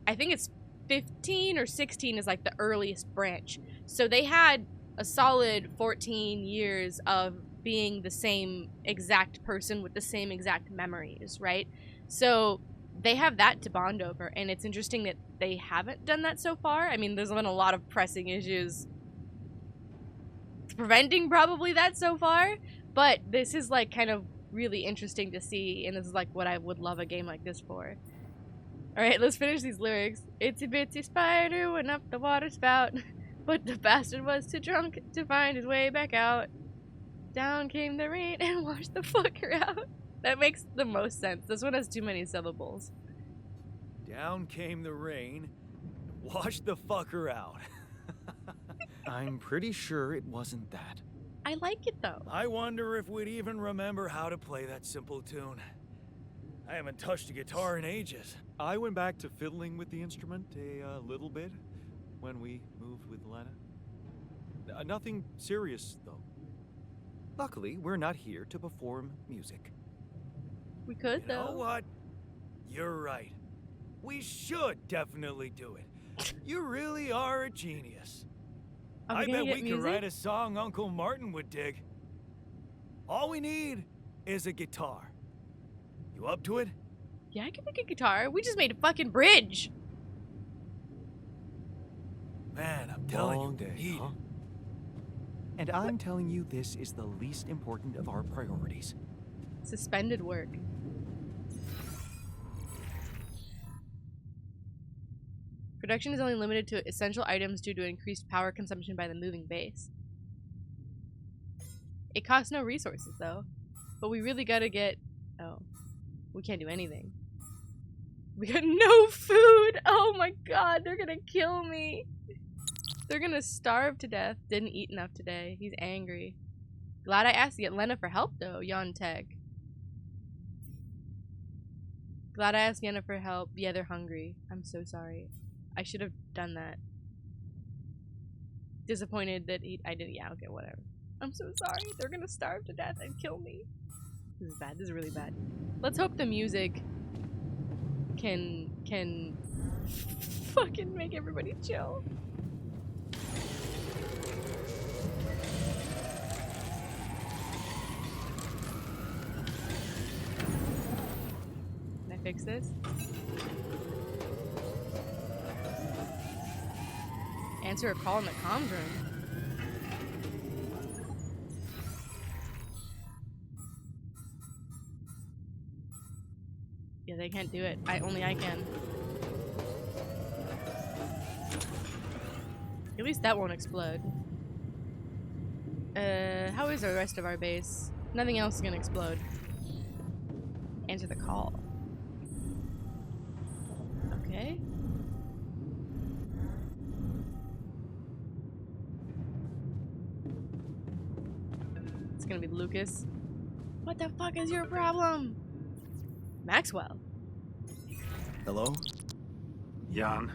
I think it's 15 or 16 is like the earliest branch. So they had a solid 14 years of being the same exact person with the same exact memories, right? So they have that to bond over, and it's interesting that they haven't done that so far. I mean, there's been a lot of pressing issues preventing probably that so far, but this is like kind of really interesting to see, and this is like what I would love a game like this for. Alright, let's finish these lyrics. Itsy bitsy spider went up the water spout, but the bastard was too drunk to find his way back out. Down came the rain and washed the fucker out. That makes the most sense. This one has too many syllables. Down came the rain and washed the fucker out. I'm pretty sure it wasn't that. I like it though. I wonder if we'd even remember how to play that simple tune. I haven't touched a guitar in ages. I went back to fiddling with the instrument a little bit when we moved with Lena. Nothing serious, though. Luckily, we're not here to perform music. We could You though. know what? You're right. We should definitely do it. You really are a genius. Are I gonna bet get we music? could write a song Uncle Martin would dig. All we need is a guitar. You up to it? Yeah, I can make a guitar. We just made a fucking bridge. Man, I'm telling Long you, day, we need huh? And I'm telling you this is the least important of our priorities. Suspended work. Production is only limited to essential items due to increased power consumption by the moving base. It costs no resources, though. But we really gotta get... Oh. We can't do anything. We got no food! Oh my god, they're gonna kill me! They're gonna starve to death. Didn't eat enough today. He's angry. Glad I asked Lena for help though, Jan Tech. Glad I asked Yenna for help. Yeah, they're hungry. I'm so sorry. I should have done that. Disappointed that I didn't. Yeah, okay, whatever. I'm so sorry. They're gonna starve to death and kill me. This is bad. This is really bad. Let's hope the music can fucking make everybody chill. Can I fix this? Answer a call in the comms room. Yeah, they can't do it. Only I can. At least that won't explode. How is the rest of our base? Nothing else is gonna explode. Answer the call. Okay. It's gonna be Lucas. What the fuck is your problem? Maxwell. Hello? Jan,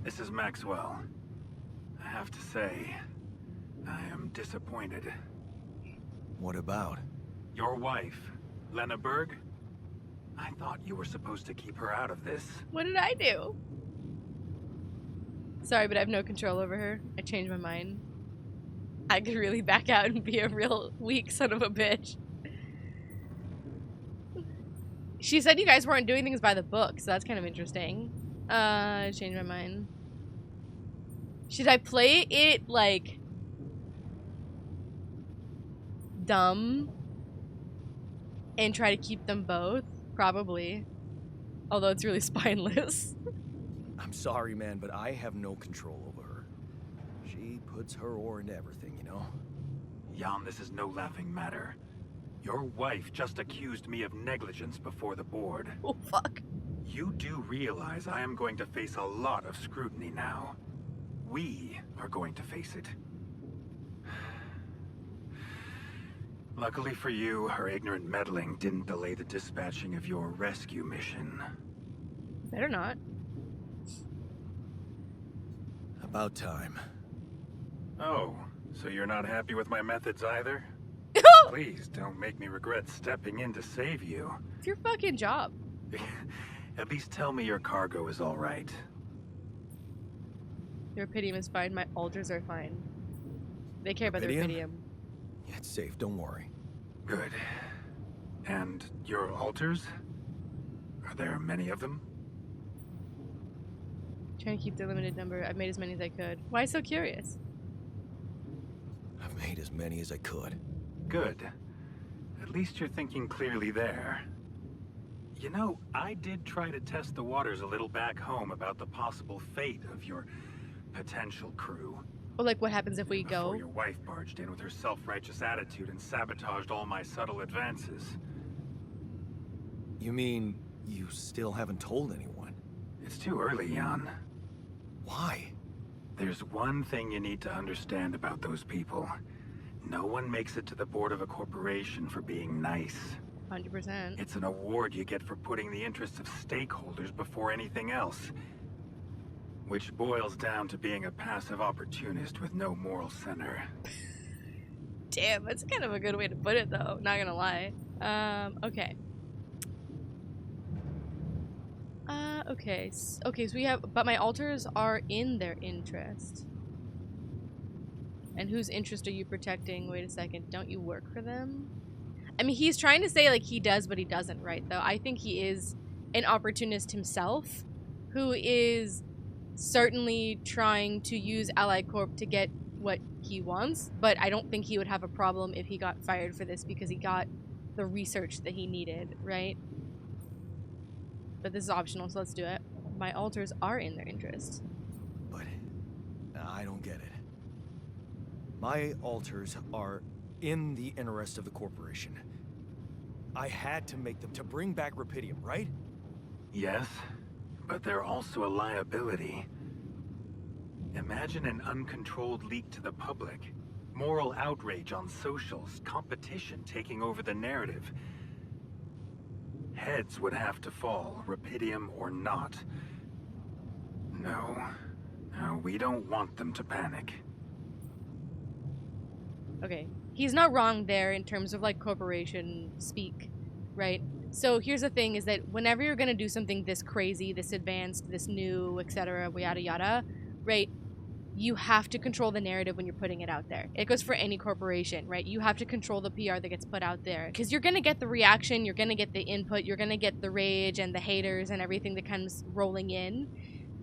this is Maxwell. I have to say, I am disappointed. What about? Your wife, Lena Berg? I thought you were supposed to keep her out of this. What did I do? Sorry, but I have no control over her. I changed my mind. I could really back out and be a real weak son of a bitch. She said you guys weren't doing things by the book, so that's kind of interesting. I changed my mind. Should I play it, like, dumb and try to keep them both? Probably. Although it's really spineless. I'm sorry, man, but I have no control over her. She puts her oar into everything, you know? Jan, this is no laughing matter. Your wife just accused me of negligence before the board. Oh, fuck. You do realize I am going to face a lot of scrutiny now. We are going to face it. Luckily for you, her ignorant meddling didn't delay the dispatching of your rescue mission. Better not. About time. Oh, so you're not happy with my methods either? Please don't make me regret stepping in to save you. It's your fucking job. At least tell me your cargo is all right. The Rapidium is fine. My altars are fine. They care about the Rapidium. Yeah, it's safe. Don't worry. Good. And your altars? Are there many of them? Trying to keep the limited number. I've made as many as I could. Why so curious? I've made as many as I could. Good. At least you're thinking clearly there. You know, I did try to test the waters a little back home about the possible fate of your potential crew. Well, like what happens if we go? Before your wife barged in with her self-righteous attitude and sabotaged all my subtle advances. You mean you still haven't told anyone? It's too early, Jan. Why? There's one thing you need to understand about those people. No one makes it to the board of a corporation for being nice. 100%. It's an award you get for putting the interests of stakeholders before anything else. Which boils down to being a passive opportunist with no moral center. Damn, that's kind of a good way to put it, though. Not gonna lie. Okay. Okay. Okay, so we have... But my altars are in their interest. And whose interest are you protecting? Wait a second. Don't you work for them? I mean, he's trying to say, like, he does, but he doesn't, right? Though I think he is an opportunist himself who is certainly trying to use Ally Corp to get what he wants, but I don't think he would have a problem if he got fired for this because he got the research that he needed, right? But this is optional, so let's do it. My altars are in their interest. But I don't get it. My altars are in the interest of the corporation. I had to make them to bring back Rapidium, right? Yes, but they're also a liability. Imagine an uncontrolled leak to the public. Moral outrage on socials, competition taking over the narrative. Heads would have to fall, Rapidium or not. No, we don't want them to panic. Okay. He's not wrong there in terms of, like, corporation speak, right? So here's the thing, is that whenever you're going to do something this crazy, this advanced, this new, etc., yada yada, right, you have to control the narrative when you're putting it out there. It goes for any corporation, right? You have to control the PR that gets put out there, because you're going to get the reaction, you're going to get the input, you're going to get the rage and the haters and everything that comes rolling in,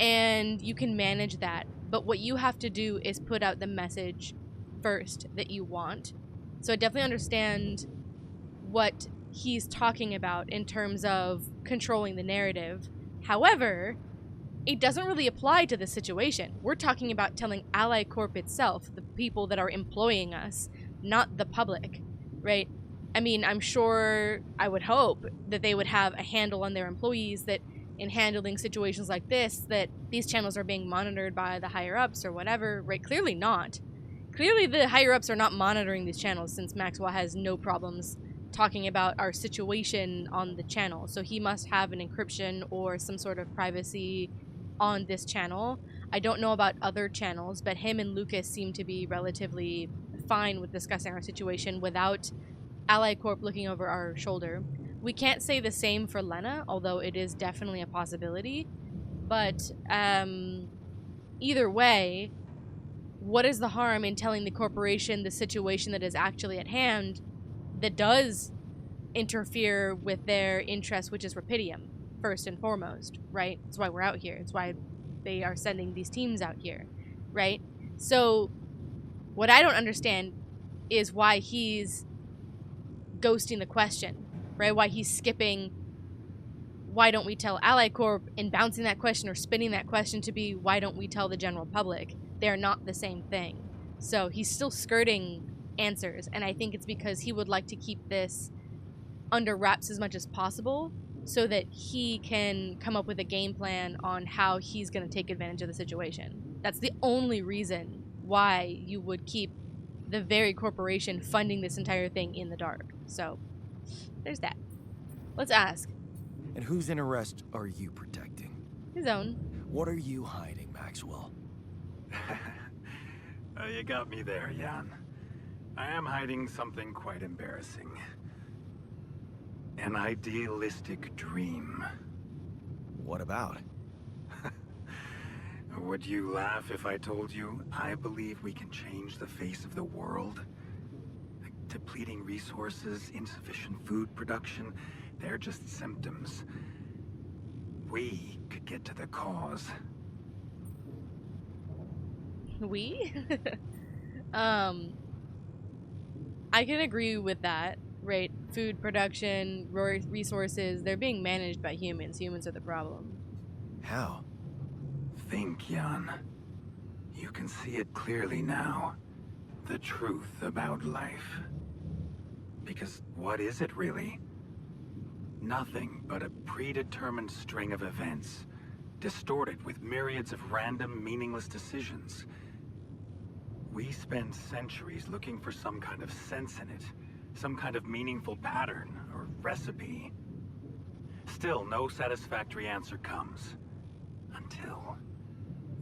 and you can manage that. But what you have to do is put out the message first that you want. So I definitely understand what he's talking about in terms of controlling the narrative. However, it doesn't really apply to the situation. We're talking about telling Ally Corp itself, the people that are employing us, not the public, right? I mean, I'm sure, I would hope that they would have a handle on their employees, that in handling situations like this, that these channels are being monitored by the higher-ups or whatever, right? Clearly not. Clearly the higher-ups are not monitoring these channels, since Maxwell has no problems talking about our situation on the channel. So he must have an encryption or some sort of privacy on this channel. I don't know about other channels, but him and Lucas seem to be relatively fine with discussing our situation without Ally Corp looking over our shoulder. We can't say the same for Lena, although it is definitely a possibility. But either way, what is the harm in telling the corporation the situation that is actually at hand that does interfere with their interest, which is Rapidium, first and foremost, right? That's why we're out here. It's why they are sending these teams out here, right? So what I don't understand is why he's ghosting the question, right? Why he's skipping, why don't we tell Ally Corp, and bouncing that question or spinning that question to be, why don't we tell the general public? They're not the same thing. So he's still skirting answers, and I think it's because he would like to keep this under wraps as much as possible so that he can come up with a game plan on how he's going to take advantage of the situation. That's the only reason why you would keep the very corporation funding this entire thing in the dark. So there's that. Let's ask. And whose interest are you protecting? His own. What are you hiding, Maxwell? You got me there, Jan. I am hiding something quite embarrassing. An idealistic dream. What about? Would you laugh if I told you I believe we can change the face of the world? Depleting resources, insufficient food production, they're just symptoms. We could get to the cause. We? I can agree with that, right? Food production, resources, they're being managed by humans. Humans are the problem. How? Think, Jan. You can see it clearly now. The truth about life. Because what is it really? Nothing but a predetermined string of events, distorted with myriads of random, meaningless decisions. We spend centuries looking for some kind of sense in it, some kind of meaningful pattern or recipe. Still, no satisfactory answer comes. Until,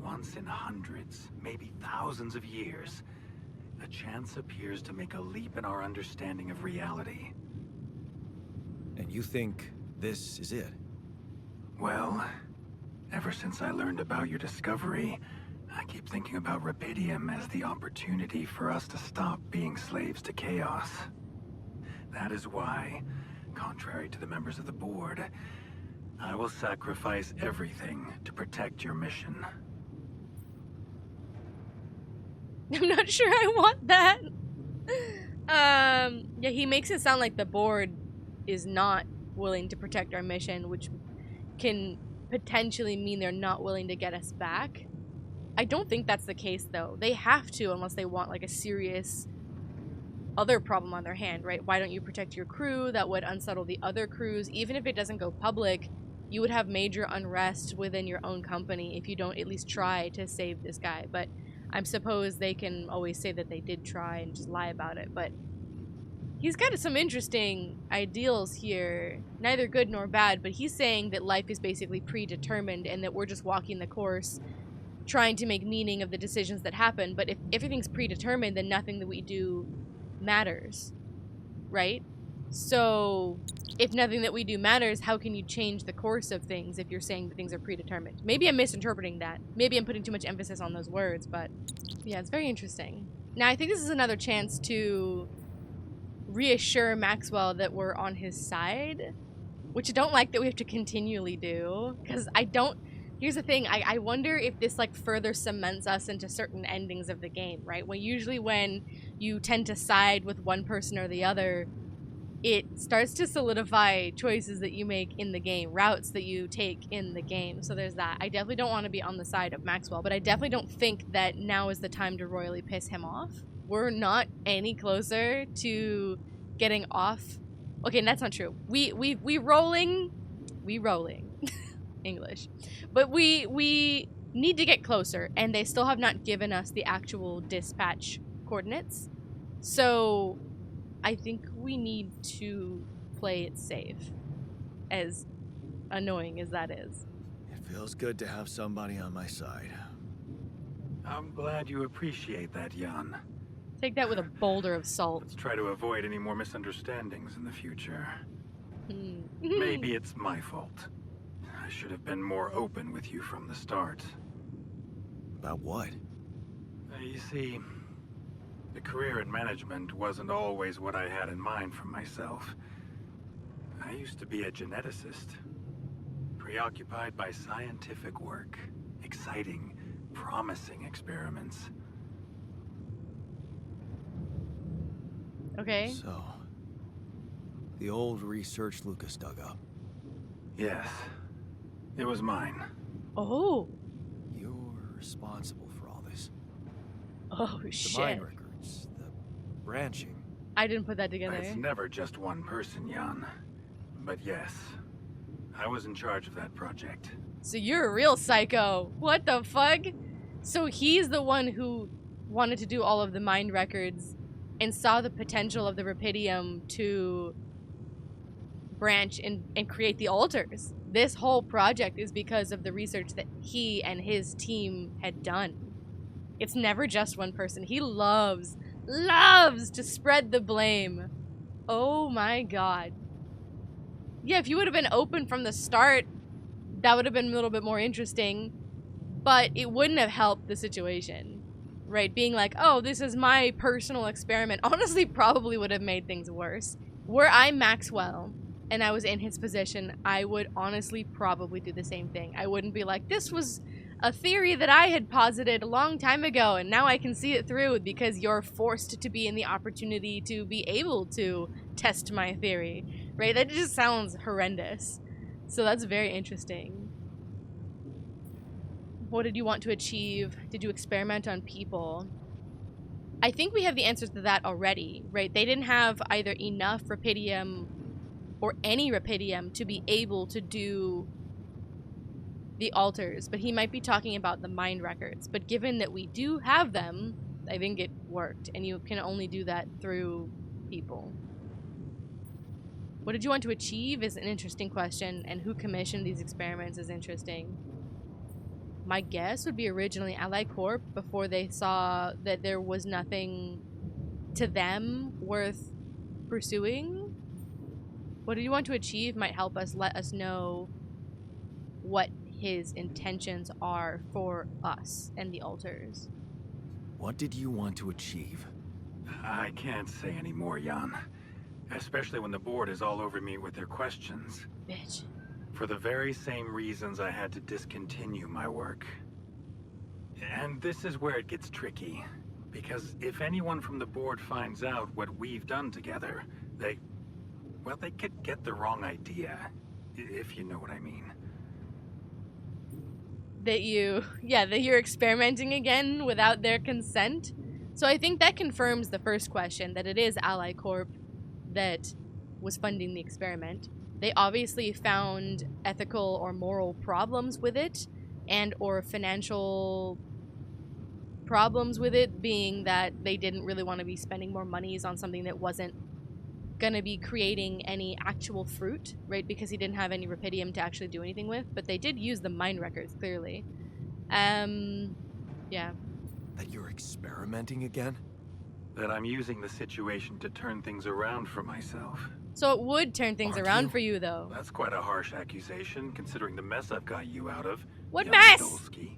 once in hundreds, maybe thousands of years, a chance appears to make a leap in our understanding of reality. And you think this is it? Well, ever since I learned about your discovery, I keep thinking about Rapidium as the opportunity for us to stop being slaves to chaos. That is why, contrary to the members of the board, I will sacrifice everything to protect your mission. I'm not sure I want that. Yeah, he makes it sound like the board is not willing to protect our mission, which can potentially mean they're not willing to get us back. I don't think that's the case, though. They have to, unless they want, like, a serious other problem on their hand, right? Why don't you protect your crew? That would unsettle the other crews. Even if it doesn't go public, you would have major unrest within your own company if you don't at least try to save this guy. But I suppose they can always say that they did try and just lie about it. But he's got some interesting ideals here, neither good nor bad, but he's saying that life is basically predetermined and that we're just walking the course, trying to make meaning of the decisions that happen. But if everything's predetermined, then nothing that we do matters, right? So if nothing that we do matters, how can you change the course of things if you're saying that things are predetermined? Maybe I'm misinterpreting that. Maybe I'm putting too much emphasis on those words, but yeah, it's very interesting. Now, I think this is another chance to reassure Maxwell that we're on his side, which I don't like that we have to continually do, because here's the thing, I wonder if this like further cements us into certain endings of the game, right? When you tend to side with one person or the other, it starts to solidify choices that you make in the game, routes that you take in the game. So there's that. I definitely don't want to be on the side of Maxwell, but I definitely don't think that now is the time to royally piss him off. We're not any closer to getting off. Okay, that's not true. We rolling English. But we need to get closer, and they still have not given us the actual dispatch coordinates. So I think we need to play it safe, as annoying as that is. It feels good to have somebody on my side. I'm glad you appreciate that, Jan. Take that with a boulder of salt. Let's try to avoid any more misunderstandings in the future. Maybe it's my fault. I should have been more open with you from the start. About what? You see, the career in management wasn't always what I had in mind for myself. I used to be a geneticist, preoccupied by scientific work, exciting, promising experiments. Okay. So, the old research Lucas dug up. Yes, it was mine. Oh. You're responsible for all this. Oh, The shit. mine records, the branching. I didn't put that together. It's never just one person, Jan. But yes, I was in charge of that project. So you're a real psycho. What the fuck? So he's the one who wanted to do all of the mine records and saw the potential of the Rapidium to branch and create the altars. This whole project is because of the research that he and his team had done. It's never just one person. He loves to spread the blame. Oh my god. Yeah, if you would have been open from the start, that would have been a little bit more interesting, but it wouldn't have helped the situation. Right, being like, oh, this is my personal experiment, honestly probably would have made things worse. Were I Maxwell and I was in his position, I would honestly probably do the same thing. I wouldn't be like, this was a theory that I had posited a long time ago and now I can see it through because you're forced to be in the opportunity to be able to test my theory, right? That just sounds horrendous. So that's very interesting. What did you want to achieve? Did you experiment on people? I think we have the answers to that already, right? They didn't have either enough Rapidium or any Rapidium to be able to do the altars, but he might be talking about the mind records. But given that we do have them, I think it worked, and you can only do that through people. What did you want to achieve is an interesting question, and who commissioned these experiments is interesting. My guess would be originally Ally Corp before they saw that there was nothing to them worth pursuing. What do you want to achieve might help us let us know what his intentions are for us and the altars. What did you want to achieve? I can't say any more, Jan. Especially when the board is all over me with their questions. Bitch. For the very same reasons I had to discontinue my work. And this is where it gets tricky. Because if anyone from the board finds out what we've done together, they could get the wrong idea. If you know what I mean. That you're experimenting again without their consent? So I think that confirms the first question, that it is Ally Corp that was funding the experiment. They obviously found ethical or moral problems with it, and or financial problems with it, being that they didn't really want to be spending more monies on something that wasn't gonna be creating any actual fruit, right? Because he didn't have any Rapidium to actually do anything with, but they did use the mine records, clearly. Yeah. That you're experimenting again? That I'm using the situation to turn things around for myself. So it would turn things Aren't around you? for you, though. That's quite a harsh accusation, considering the mess I've got you out of. What Jan mess? Dolski.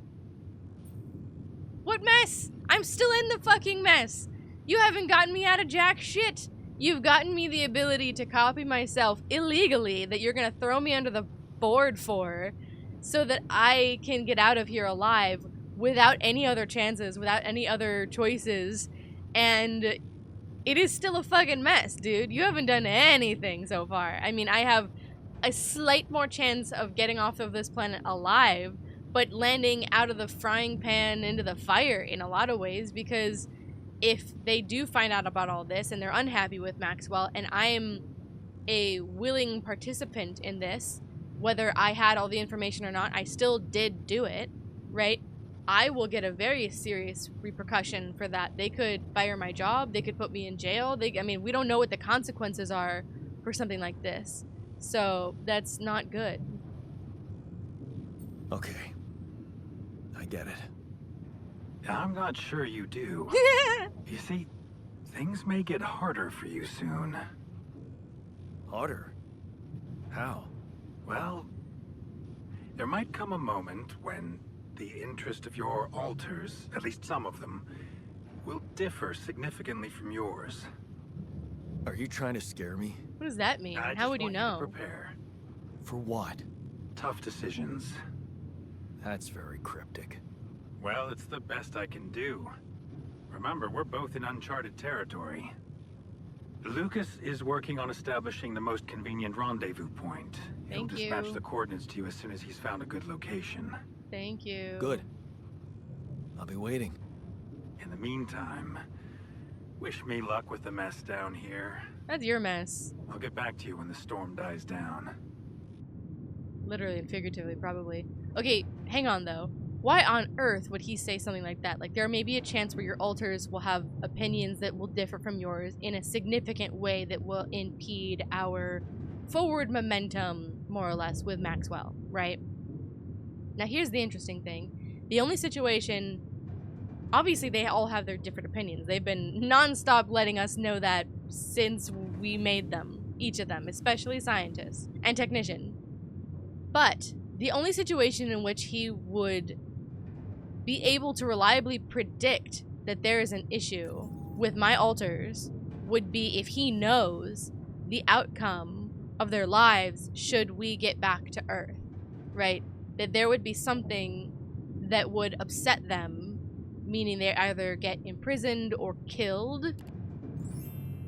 What mess? I'm still in the fucking mess. You haven't gotten me out of jack shit. You've gotten me the ability to copy myself illegally that you're gonna throw me under the board for, so that I can get out of here alive without any other chances, without any other choices, and it is still a fucking mess, dude. You haven't done anything so far. I mean, I have a slight more chance of getting off of this planet alive, but landing out of the frying pan into the fire in a lot of ways, because if they do find out about all this and they're unhappy with Maxwell, and I am a willing participant in this, whether I had all the information or not, I still did do it, right? I will get a very serious repercussion for that. They could fire my job. They could put me in jail. I mean, we don't know what the consequences are for something like this. So that's not good. Okay. I get it. I'm not sure you do. You see, things may get harder for you soon. Harder? How? Well, there might come a moment when the interest of your alters, at least some of them, will differ significantly from yours. Are you trying to scare me? What does that mean? I How just would you want know? to prepare. For what? Tough decisions. That's very cryptic. Well, it's the best I can do. Remember, we're both in uncharted territory. Lucas is working on establishing the most convenient rendezvous point. He'll Thank dispatch you. the coordinates to you as soon as he's found a good location. Thank you. Good. I'll be waiting. In the meantime, wish me luck with the mess down here. That's your mess. I'll get back to you when the storm dies down. Literally and figuratively, probably. Okay, hang on, though. Why on earth would he say something like that? Like, there may be a chance where your alters will have opinions that will differ from yours in a significant way that will impede our forward momentum, more or less, with Maxwell, right? Now, here's the interesting thing. The only situation... Obviously, they all have their different opinions. They've been non-stop letting us know that since we made them. Each of them, especially scientists and technician. But the only situation in which he would be able to reliably predict that there is an issue with my alters would be if he knows the outcome of their lives should we get back to Earth, right? That there would be something that would upset them, meaning they either get imprisoned or killed,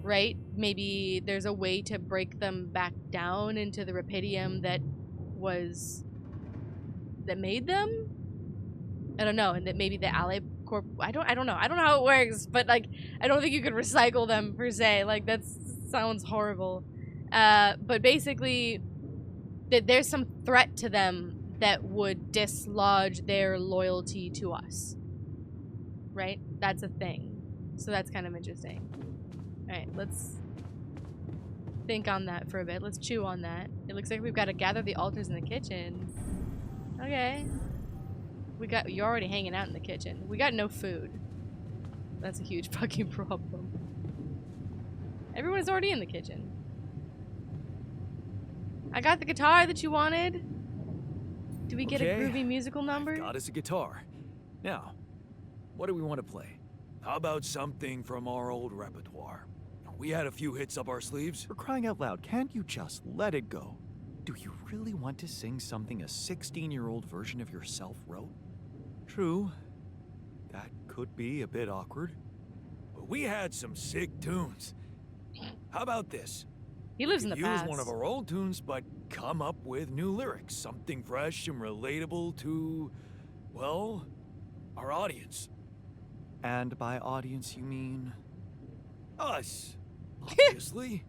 right? Maybe there's a way to break them back down into the Rapidium that made them? I don't know, and that maybe the Ally Corp... I don't know. I don't know how it works, but, like, I don't think you could recycle them, per se. Like, that sounds horrible. But basically, that there's some threat to them that would dislodge their loyalty to us. Right? That's a thing. So that's kind of interesting. Alright, let's think on that for a bit. Let's chew on that. It looks like we've got to gather the altars in the kitchen. Okay. You're already hanging out in the kitchen. We got no food. That's a huge fucking problem. Everyone's already in the kitchen. I got the guitar that you wanted. Do we get a groovy musical number? Got us a guitar. Now, what do we want to play? How about something from our old repertoire? We had a few hits up our sleeves. For crying out loud, can't you just let it go? Do you really want to sing something a 16-year-old version of yourself wrote? True. That could be a bit awkward. But we had some sick tunes. How about this? He lives in the past. Use one of our old tunes, but come up with new lyrics. Something fresh and relatable to, well, our audience. And by audience, you mean? Us. Obviously.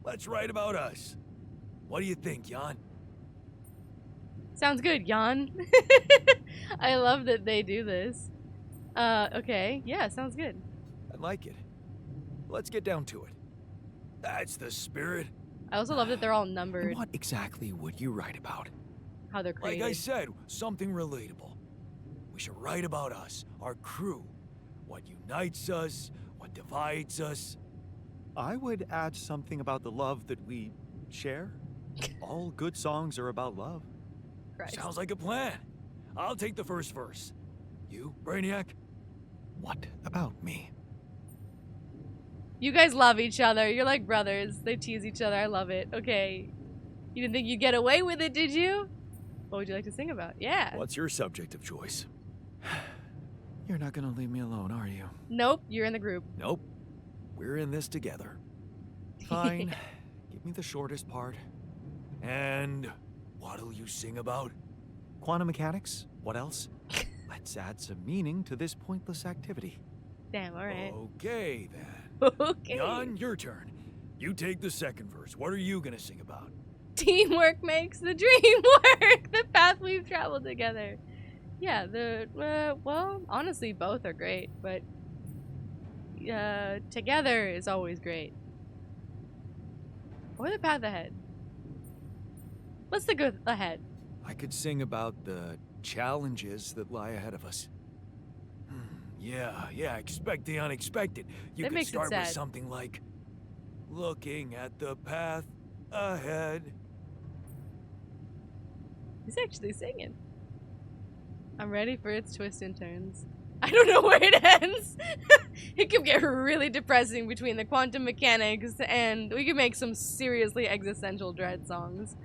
Let's write about us. What do you think, Jan? Sounds good, Jan. I love that they do this. Okay. Yeah, sounds good. I like it. Let's get down to it. That's the spirit. I also love that they're all And numbered, what exactly would you write about? how they're created. Like I said, something relatable. We should write about us, our crew. What unites us, what divides us. I would add something about the love that we share. All good songs are about love. Christ. Sounds like a plan. I'll take the first verse. You, Brainiac? What about me? You guys love each other. You're like brothers. They tease each other. I love it. Okay. You didn't think you'd get away with it, did you? What would you like to sing about? Yeah. What's your subject of choice? You're not gonna leave me alone, are you? Nope. You're in the group. Nope. We're in this together. Fine. Give me the shortest part. And what'll you sing about? Quantum mechanics? What else? Let's add some meaning to this pointless activity. Damn, alright. Okay, then. Okay. Jan, your turn. You take the second verse. What are you gonna sing about? Teamwork makes the dream work. The path we've traveled together. Yeah, well, honestly, both are great, but together is always great. Or the path ahead. Let's stick with ahead. I could sing about the challenges that lie ahead of us. Yeah, expect the unexpected. You That could makes it start with sad. something like, looking at the path ahead. He's actually singing. I'm ready for its twists and turns. I don't know where it ends. It could get really depressing between the quantum mechanics, and we could make some seriously existential dread songs.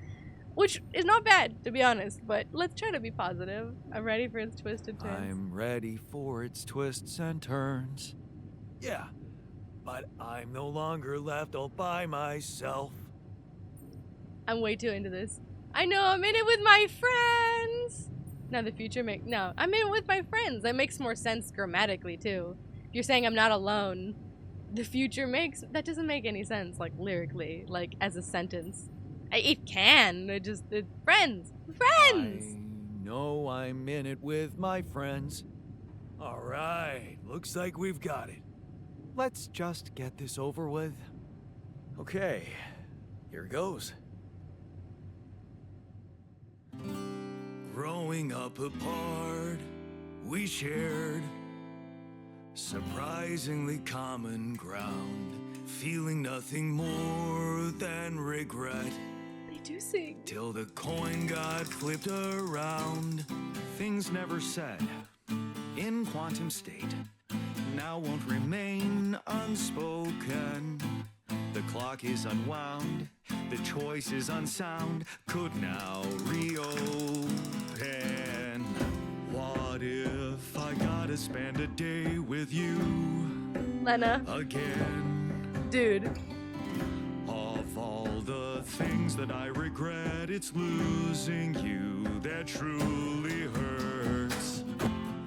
Which is not bad, to be honest, but let's try to be positive. I'm ready for its twists and turns. I'm ready for its twists and turns. Yeah, but I'm no longer left all by myself. I'm way too into this. I know I'm in it with my friends. Now the future no, I'm in it with my friends. That makes more sense grammatically too. If you're saying I'm not alone, the future that doesn't make any sense, like lyrically, like as a sentence. It can. Friends. I know I'm in it with my friends. All right, looks like we've got it. Let's just get this over with. Okay, here goes. Growing up apart, we shared surprisingly common ground, feeling nothing more than regret. They do sing. Till the coin got flipped around. Things never said in quantum state now won't remain unspoken. The clock is unwound, the choice is unsound, could now reopen. What if I gotta spend a day with you Lena. again? Dude. Of all the things that I regret, it's losing you that truly hurts.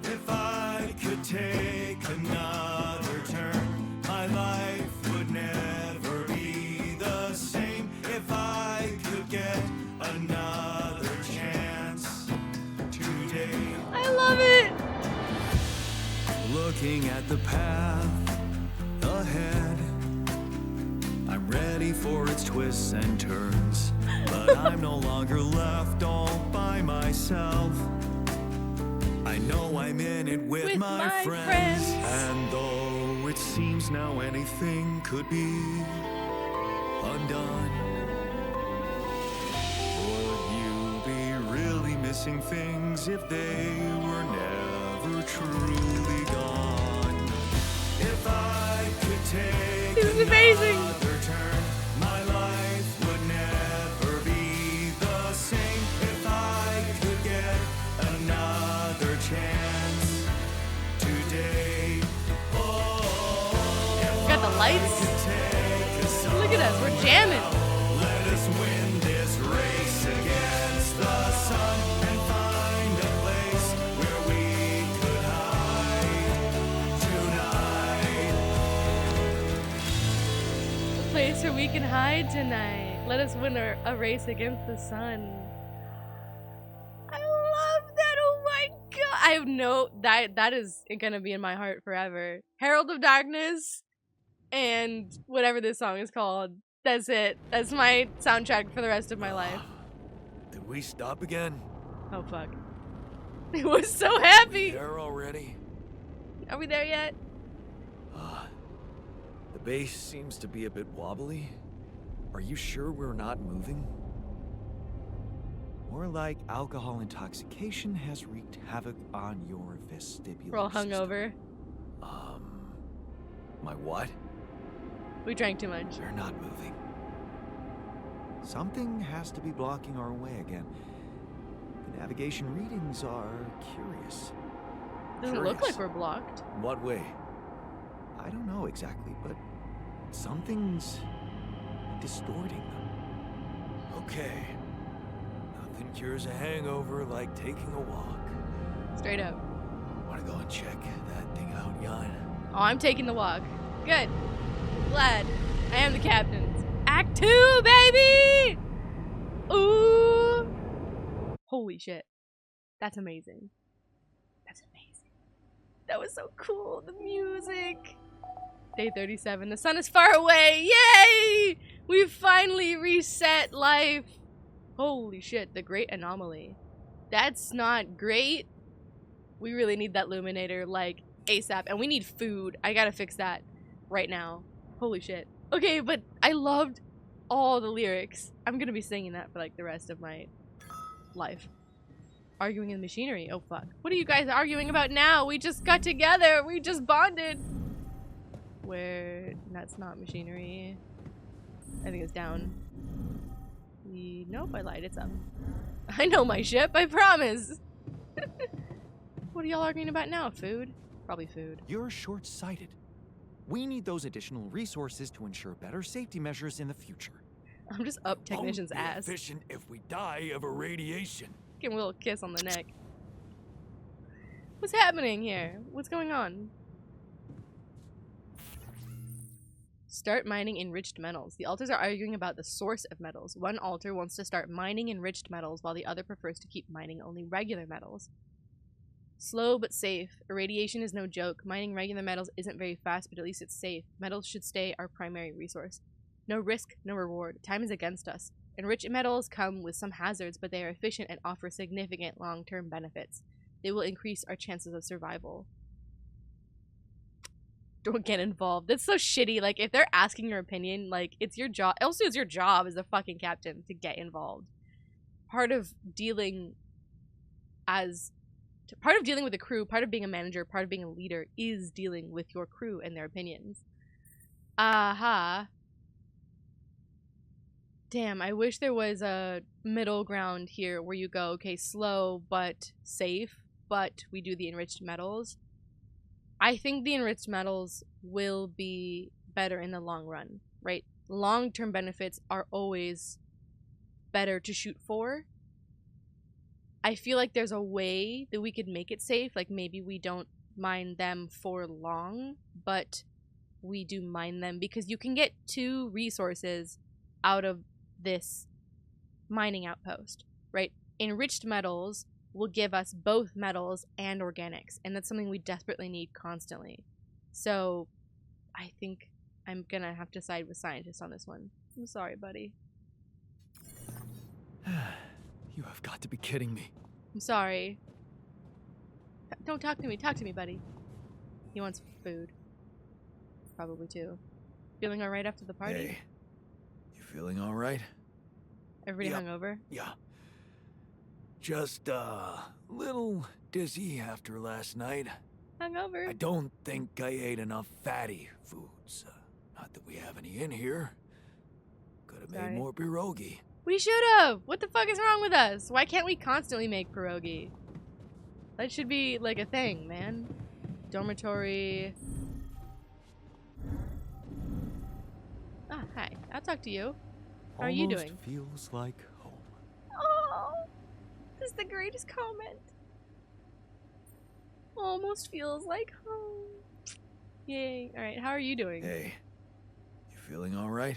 If I could take another turn, my life would never be the same. If I could get another chance today. I love it. Looking at the path ahead, I'm ready for its twists and turns, but I'm no longer left all by myself. I know I'm in it with my friends. And though it seems now anything could be Undone. would you be really missing things if they were never truly gone? If I could take This is amazing. another turn, my life would never be the same. If I could get another chance today. Oh, Got the lights. Look at us. We're jamming. let us win this race against the sun and find a place where we could hide place where we can hide tonight. Let us win a race against the sun. I love that. Oh my god. I have no that is gonna be in my heart forever. Herald of Darkness and whatever this song is called. That's it. That's my soundtrack for the rest of my life. Did we stop again? Oh fuck. It was so happy. There already? Are we there yet? The base seems to be a bit wobbly. Are you sure we're not moving? More like alcohol intoxication has wreaked havoc on your vestibular We're all system. hungover. My what? We drank too much. We're not moving. Something has to be blocking our way again. The navigation readings are curious. Doesn't look like we're blocked. In what way? I don't know exactly, but something's distorting them. Okay. Nothing cures a hangover like taking a walk. Straight up. Wanna go and check that thing out, Jan? Oh, I'm taking the walk. Good. Glad. I am the captain. Act 2, baby! Ooh! Holy shit. That's amazing. That's amazing. That was so cool. The music. Day 37. The sun is far away. Yay! We finally reset life. Holy shit. The great anomaly. That's not great. We really need that Luminator, like, ASAP. And we need food. I gotta fix that right now. Holy shit. Okay, but I loved all the lyrics. I'm gonna be singing that for, like, the rest of my life. Arguing in the machinery. Oh, fuck. What are you guys arguing about now? We just got together. We just bonded. Where? That's not machinery. I think it's down. Nope, I lied. It's up. I know my ship. I promise. What are y'all arguing about now? Food? Probably food. You're short-sighted. We need those additional resources to ensure better safety measures in the future. I'm just up technician's Won't be ass. efficient if we die of irradiation. Give him a little kiss on the neck. What's happening here? What's going on? Start mining enriched metals. The alters are arguing about the source of metals. One alter wants to start mining enriched metals while the other prefers to keep mining only regular metals. Slow but safe. Irradiation is no joke. Mining regular metals isn't very fast, but at least it's safe. Metals should stay our primary resource. No risk, no reward. Time is against us. Enriched metals come with some hazards, but they are efficient and offer significant long-term benefits. They will increase our chances of survival. Don't get involved. That's so shitty. Like, if they're asking your opinion, like, it's your job. Also, it's your job as a fucking captain to get involved. Part of dealing with a crew, part of being a manager, part of being a leader is dealing with your crew and their opinions. Aha. Damn, I wish there was a middle ground here where you go, okay, slow but safe, but we do the enriched metals. I think the enriched metals will be better in the long run, right? Long-term benefits are always better to shoot for. I feel like there's a way that we could make it safe. Like, maybe we don't mine them for long, but we do mine them because you can get 2 resources out of this mining outpost, right? Enriched metals will give us both metals and organics, and that's something we desperately need constantly. So I think I'm gonna have to side with scientists on this one. I'm sorry, buddy. You have got to be kidding me. I'm sorry. Don't talk to me. Talk to me, buddy. He wants food. Probably too. Feeling alright after the party? Hey, you feeling all right? Everybody Yep. hungover? Yeah. Just a little dizzy after last night. Hungover? I don't think I ate enough fatty foods. Not that we have any in here. Could have Sorry. made more pierogi. We should have! What the fuck is wrong with us? Why can't we constantly make pierogi? That should be like a thing, man. Dormitory. Ah, hi. I'll talk to you. How are you Almost doing? feels like home. Oh, this is the greatest comment. Almost feels like home. Yay. Alright, how are you doing? Hey, you feeling all right?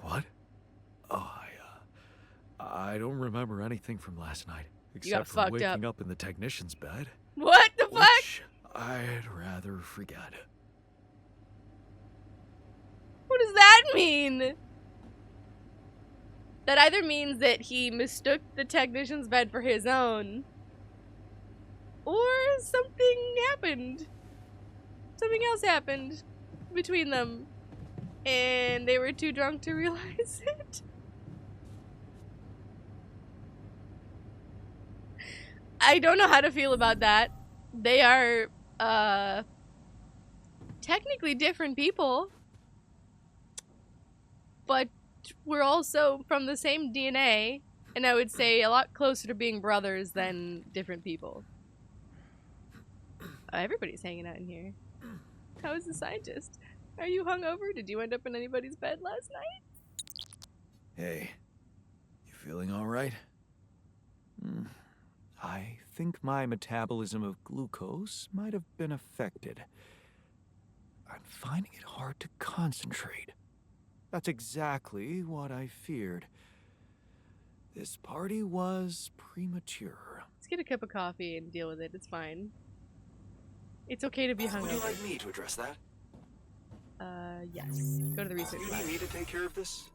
What? Oh, I don't remember anything from last night. Except for fucked waking up in the technician's bed. What the fuck? Which I'd rather forget. What does that mean? That either means that he mistook the technician's bed for his own, or something happened. Something else happened between them, and they were too drunk to realize it. I don't know how to feel about that. They are, technically different people, but we're also from the same DNA, and I would say a lot closer to being brothers than different people. Everybody's hanging out in here. How is the scientist? Are you hungover? Did you end up in anybody's bed last night? Hey, you feeling all right? I think my metabolism of glucose might have been affected. I'm finding it hard to concentrate. That's exactly what I feared. This party was premature. Let's get a cup of coffee and deal with it. It's fine. It's okay to be hungover. Would you like me to address that? Yes. Go to the research lab. You need me to take care of this?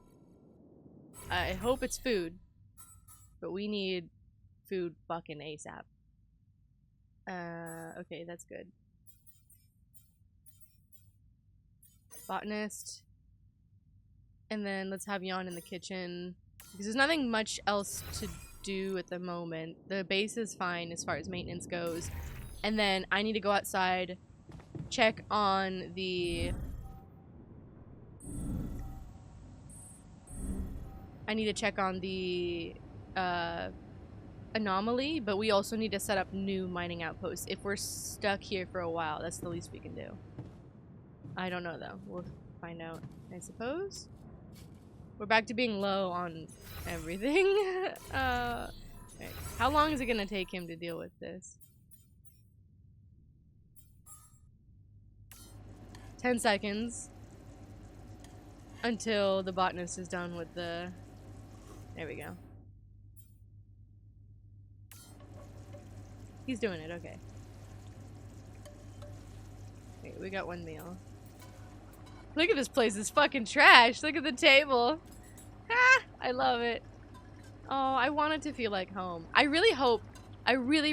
I hope it's food, but we need food fucking ASAP. Okay, that's good. Botanist. And then let's have Jan in the kitchen, because there's nothing much else to do at the moment. The base is fine as far as maintenance goes. And then I need to go outside, check on the... anomaly, but we also need to set up new mining outposts. If we're stuck here for a while, that's the least we can do. I don't know though. We'll find out, I suppose. We're back to being low on everything. Right. How long is it gonna take him to deal with this? 10 seconds until the botanist is done with the... There we go. He's doing it, okay. Wait, we got one meal. Look at this place, it's fucking trash. Look at the table. Ah, I love it. Oh, I want it to feel like home. I really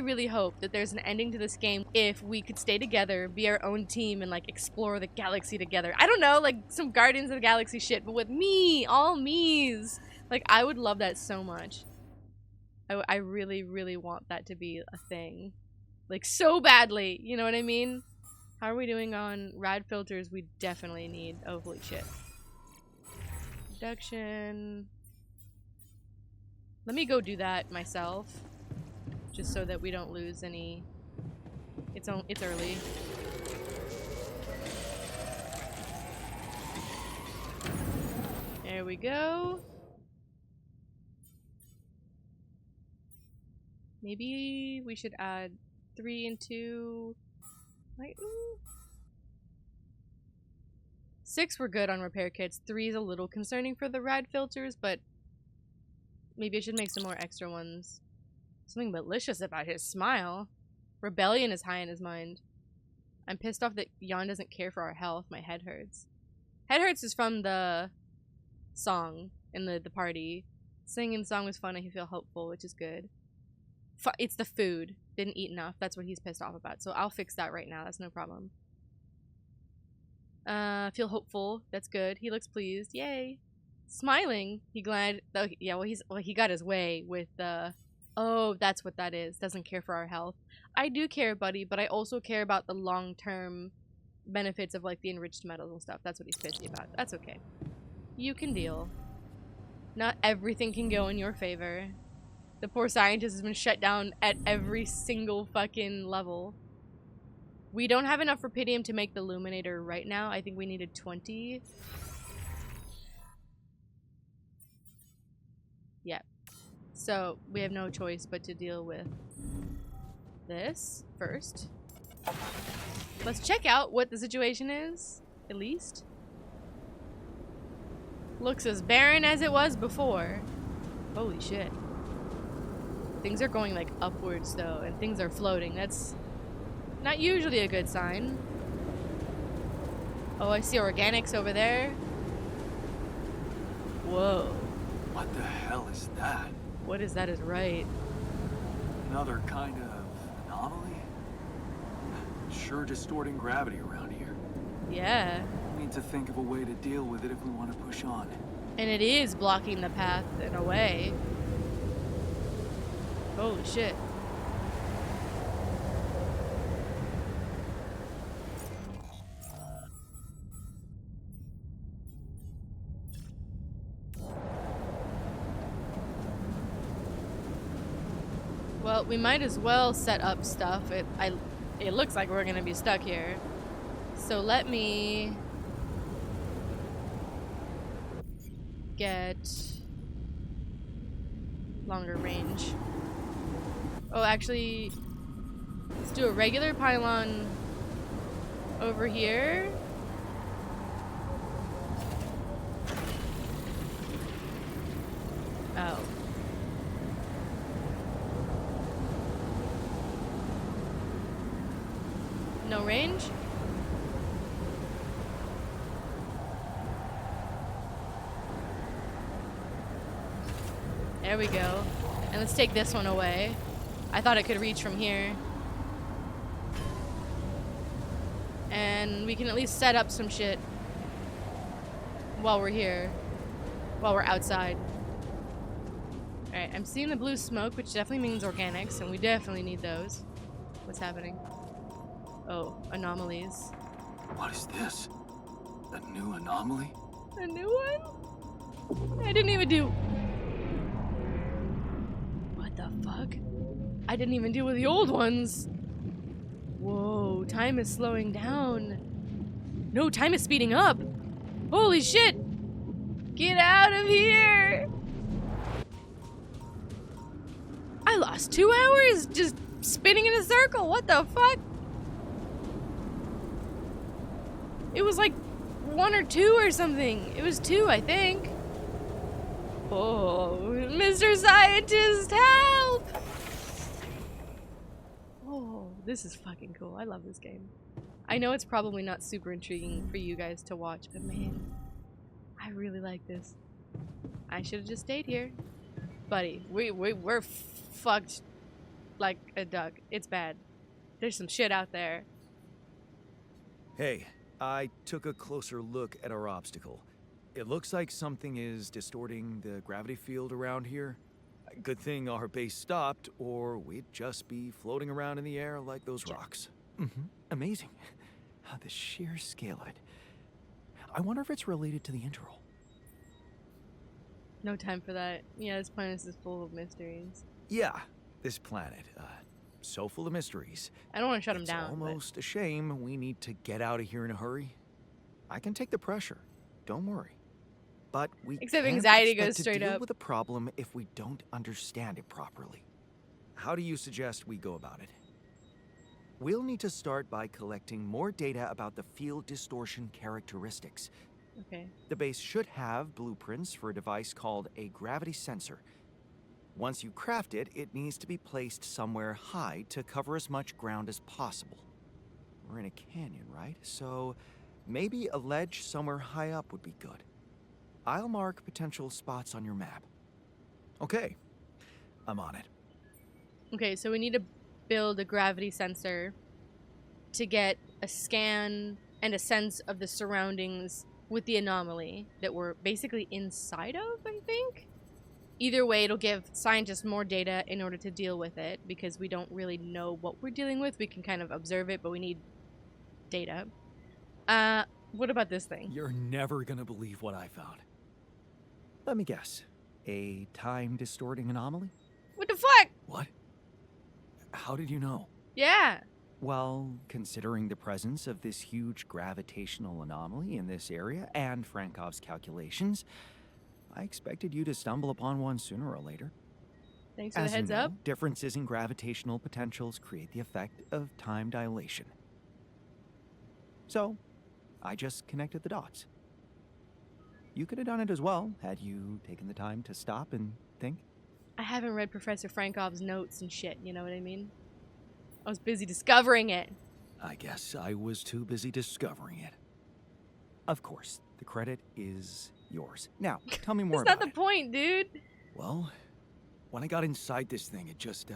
really hope that there's an ending to this game if we could stay together, be our own team, and like explore the galaxy together. I don't know, like some Guardians of the Galaxy shit, but with me, all me's. Like, I would love that so much. I really, really want that to be a thing. Like, so badly, you know what I mean? How are we doing on rad filters? We definitely need... Oh, holy shit. Production... Let me go do that myself. Just so that we don't lose any... It's early. There we go. Maybe we should add 3 and 2. Like, 6 were good on repair kits. 3 is a little concerning for the rad filters, but maybe I should make some more extra ones. Something malicious about his smile. Rebellion is high in his mind. I'm pissed off that Jan doesn't care for our health. My head hurts. Head hurts is from the song in the party. Singing the song was fun and he feel hopeful, which is good. It's the food. Didn't eat enough. That's what he's pissed off about. So I'll fix that right now. That's no problem. Feel hopeful. That's good. He looks pleased. Yay. Smiling. He glad. Oh, yeah. Well, he got his way with the. Oh, that's what that is. Doesn't care for our health. I do care, buddy, but I also care about the long-term benefits of like the enriched metals and stuff. That's what he's pissy about. That's okay. You can deal. Not everything can go in your favor. The poor scientist has been shut down at every single fucking level. We don't have enough Rapidium to make the Luminator right now. I think we needed 20. Yeah. So, we have no choice but to deal with this first. Let's check out what the situation is, at least. Looks as barren as it was before. Holy shit. Things are going like upwards though, and things are floating. That's not usually a good sign. Oh, I see organics over there. Whoa. What the hell is that? What is that is right. Another kind of anomaly? Sure distorting gravity around here. Yeah. We need to think of a way to deal with it if we want to push on. And it is blocking the path in a way. Holy shit. Well, we might as well set up stuff. It looks like we're gonna be stuck here. So let me get longer range. Oh, actually, let's do a regular pylon over here. Oh. No range? There we go. And let's take this one away. I thought it could reach from here. And we can at least set up some shit while we're here. While we're outside. Alright, I'm seeing the blue smoke, which definitely means organics, and we definitely need those. What's happening? Oh, anomalies. What is this? A new anomaly? A new one? I didn't even do... What the fuck? I didn't even deal with the old ones. Whoa, time is slowing down. No, time is speeding up. Holy shit! Get out of here! I lost 2 hours just spinning in a circle. What the fuck? It was like 1 or 2 or something. It was 2, I think. Oh, Mr. Scientist, help! Oh, this is fucking cool. I love this game. I know it's probably not super intriguing for you guys to watch, but man, I really like this. I should have just stayed here. Buddy, we're fucked like a duck. It's bad. There's some shit out there. Hey, I took a closer look at our obstacle. It looks like something is distorting the gravity field around here. Good thing our base stopped, or we'd just be floating around in the air like those rocks. Amazing. The sheer scale of it. I wonder if it's related to the interval. No time for that. Yeah, this planet is full of mysteries. Yeah, this planet, so full of mysteries. I don't want to shut him down. It's almost a shame we need to get out of here in a hurry. I can take the pressure. Don't worry. But we Except can't anxiety expect goes to straight deal up. with a problem if we don't understand it properly. How do you suggest we go about it? We'll need to start by collecting more data about the field distortion characteristics. Okay. The base should have blueprints for a device called a gravity sensor. Once you craft it, it needs to be placed somewhere high to cover as much ground as possible. We're in a canyon, right? So maybe a ledge somewhere high up would be good. I'll mark potential spots on your map. Okay, I'm on it. Okay, so we need to build a gravity sensor to get a scan and a sense of the surroundings with the anomaly that we're basically inside of, I think. Either way, it'll give scientists more data in order to deal with it, because we don't really know what we're dealing with. We can kind of observe it, but we need data. What about this thing? You're never gonna believe what I found. Let me guess. A time-distorting anomaly? What the fuck? What? How did you know? Yeah. Well, considering the presence of this huge gravitational anomaly in this area and Frankov's calculations, I expected you to stumble upon one sooner or later. Thanks for the As heads you know, up. differences in gravitational potentials create the effect of time dilation. So, I just connected the dots. You could have done it as well, had you taken the time to stop and think. I haven't read Professor Frankov's notes and shit, you know what I mean? I was busy discovering it. I guess I was too busy discovering it. Of course, the credit is yours. Now, tell me more That's about not the point, dude. Well, when I got inside this thing, it just,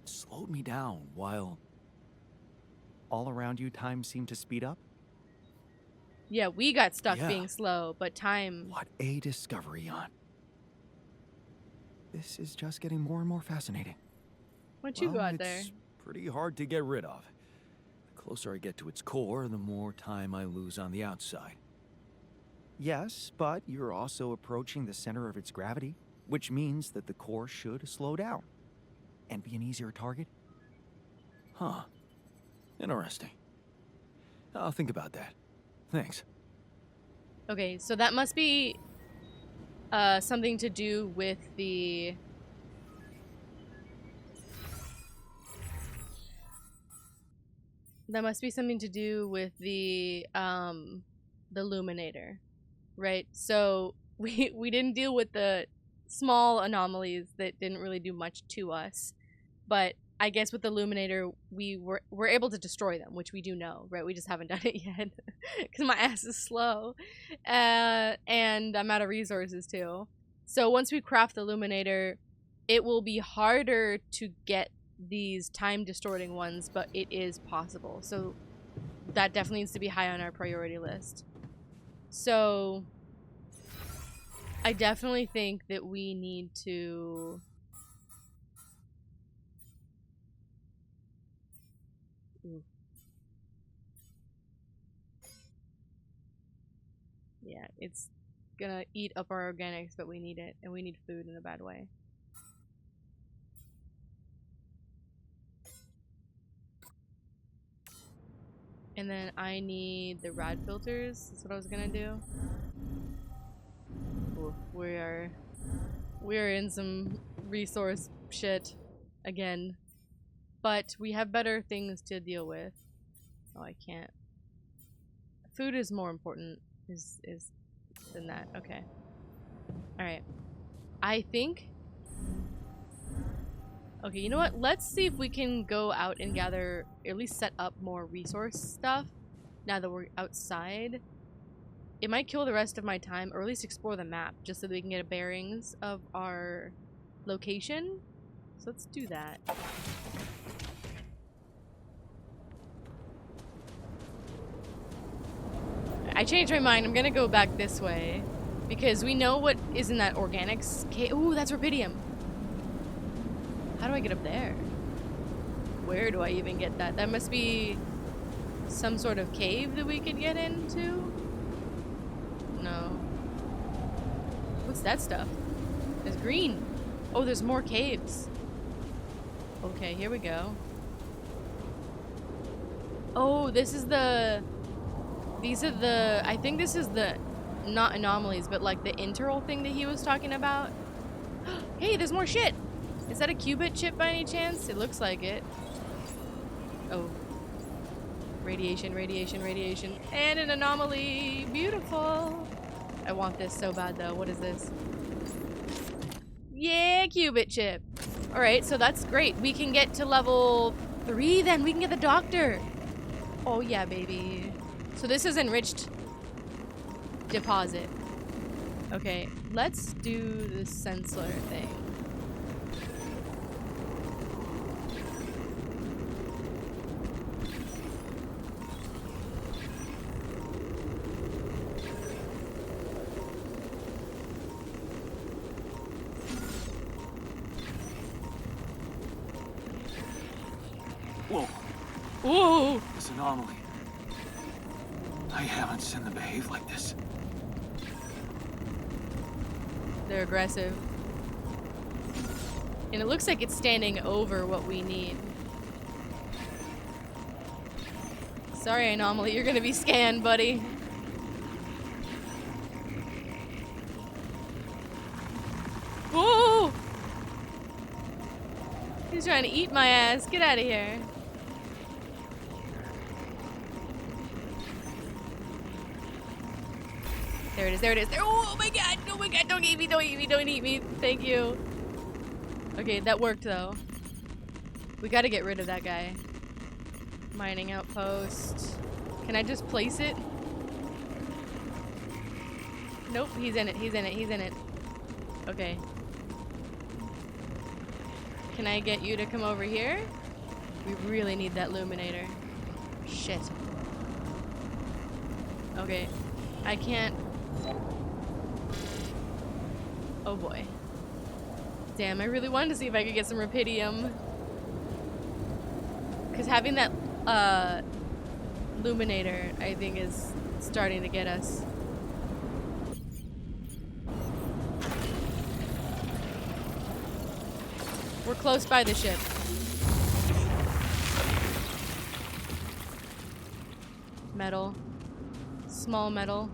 slowed me down while all around you time seemed to speed up. Yeah, we got stuck Yeah. being slow, but time... What a discovery, Jan. This is just getting more and more fascinating. What you got there? It's pretty hard to get rid of. The closer I get to its core, the more time I lose on the outside. Yes, but you're also approaching the center of its gravity, which means that the core should slow down and be an easier target. Huh. Interesting. I'll think about that. Thanks. Okay, so that must be something to do with the... That must be something to do with the Luminator, right? So we didn't deal with the small anomalies that didn't really do much to us, but I guess with the Luminator we're able to destroy them, which we do know, right? We just haven't done it yet because my ass is slow, and I'm out of resources too. So once we craft the Luminator, it will be harder to get these time distorting ones, but it is possible. So that definitely needs to be high on our priority list. So I definitely think that we need to yeah, it's gonna eat up our organics, but we need it, and we need food in a bad way. And then I need the rad filters. That's what I was gonna do. Ooh, we are in some resource shit again, but we have better things to deal with. Oh, I can't. Food is more important than that. Okay. All right. I think. Okay, you know what? Let's see if we can go out and gather, at least set up more resource stuff now that we're outside. It might kill the rest of my time, or at least explore the map, just so that we can get a bearings of our location. So let's do that. I changed my mind. I'm gonna go back this way, because we know what is in that organics cave. Ooh, that's Rapidium. How do I get up there? Where do I even get that? That must be some sort of cave that we could get into? No. What's that stuff? It's green. Oh, there's more caves. Okay, here we go. Oh, this is the... These are the... I think this is the... Not anomalies, but like the interval thing that he was talking about. Hey, there's more shit! Is that a qubit chip by any chance? It looks like it. Oh. Radiation, radiation, radiation. And an anomaly! Beautiful! I want this so bad though. What is this? Yeah, qubit chip! Alright, so that's great. We can get to level 3 then. We can get the doctor! Oh yeah, baby. So this is enriched deposit. Okay, let's do the sensor thing. Whoa. Ooh! This anomaly. I haven't seen them behave like this. They're aggressive. And it looks like it's standing over what we need. Sorry, Anomaly, you're gonna be scanned, buddy. Ooh! He's trying to eat my ass. Get out of here. There it is, there it is. There. Oh my god, don't eat me, don't eat me, don't eat me. Thank you. Okay, that worked though. We gotta get rid of that guy. Mining outpost. Can I just place it? Nope, he's in it, he's in it, he's in it. Okay. Can I get you to come over here? We really need that illuminator. Shit. Okay. I can't. Oh boy. Damn, I really wanted to see if I could get some Rapidium. Because having that illuminator, I think, is starting to get us. We're close by the ship. Metal. Small metal.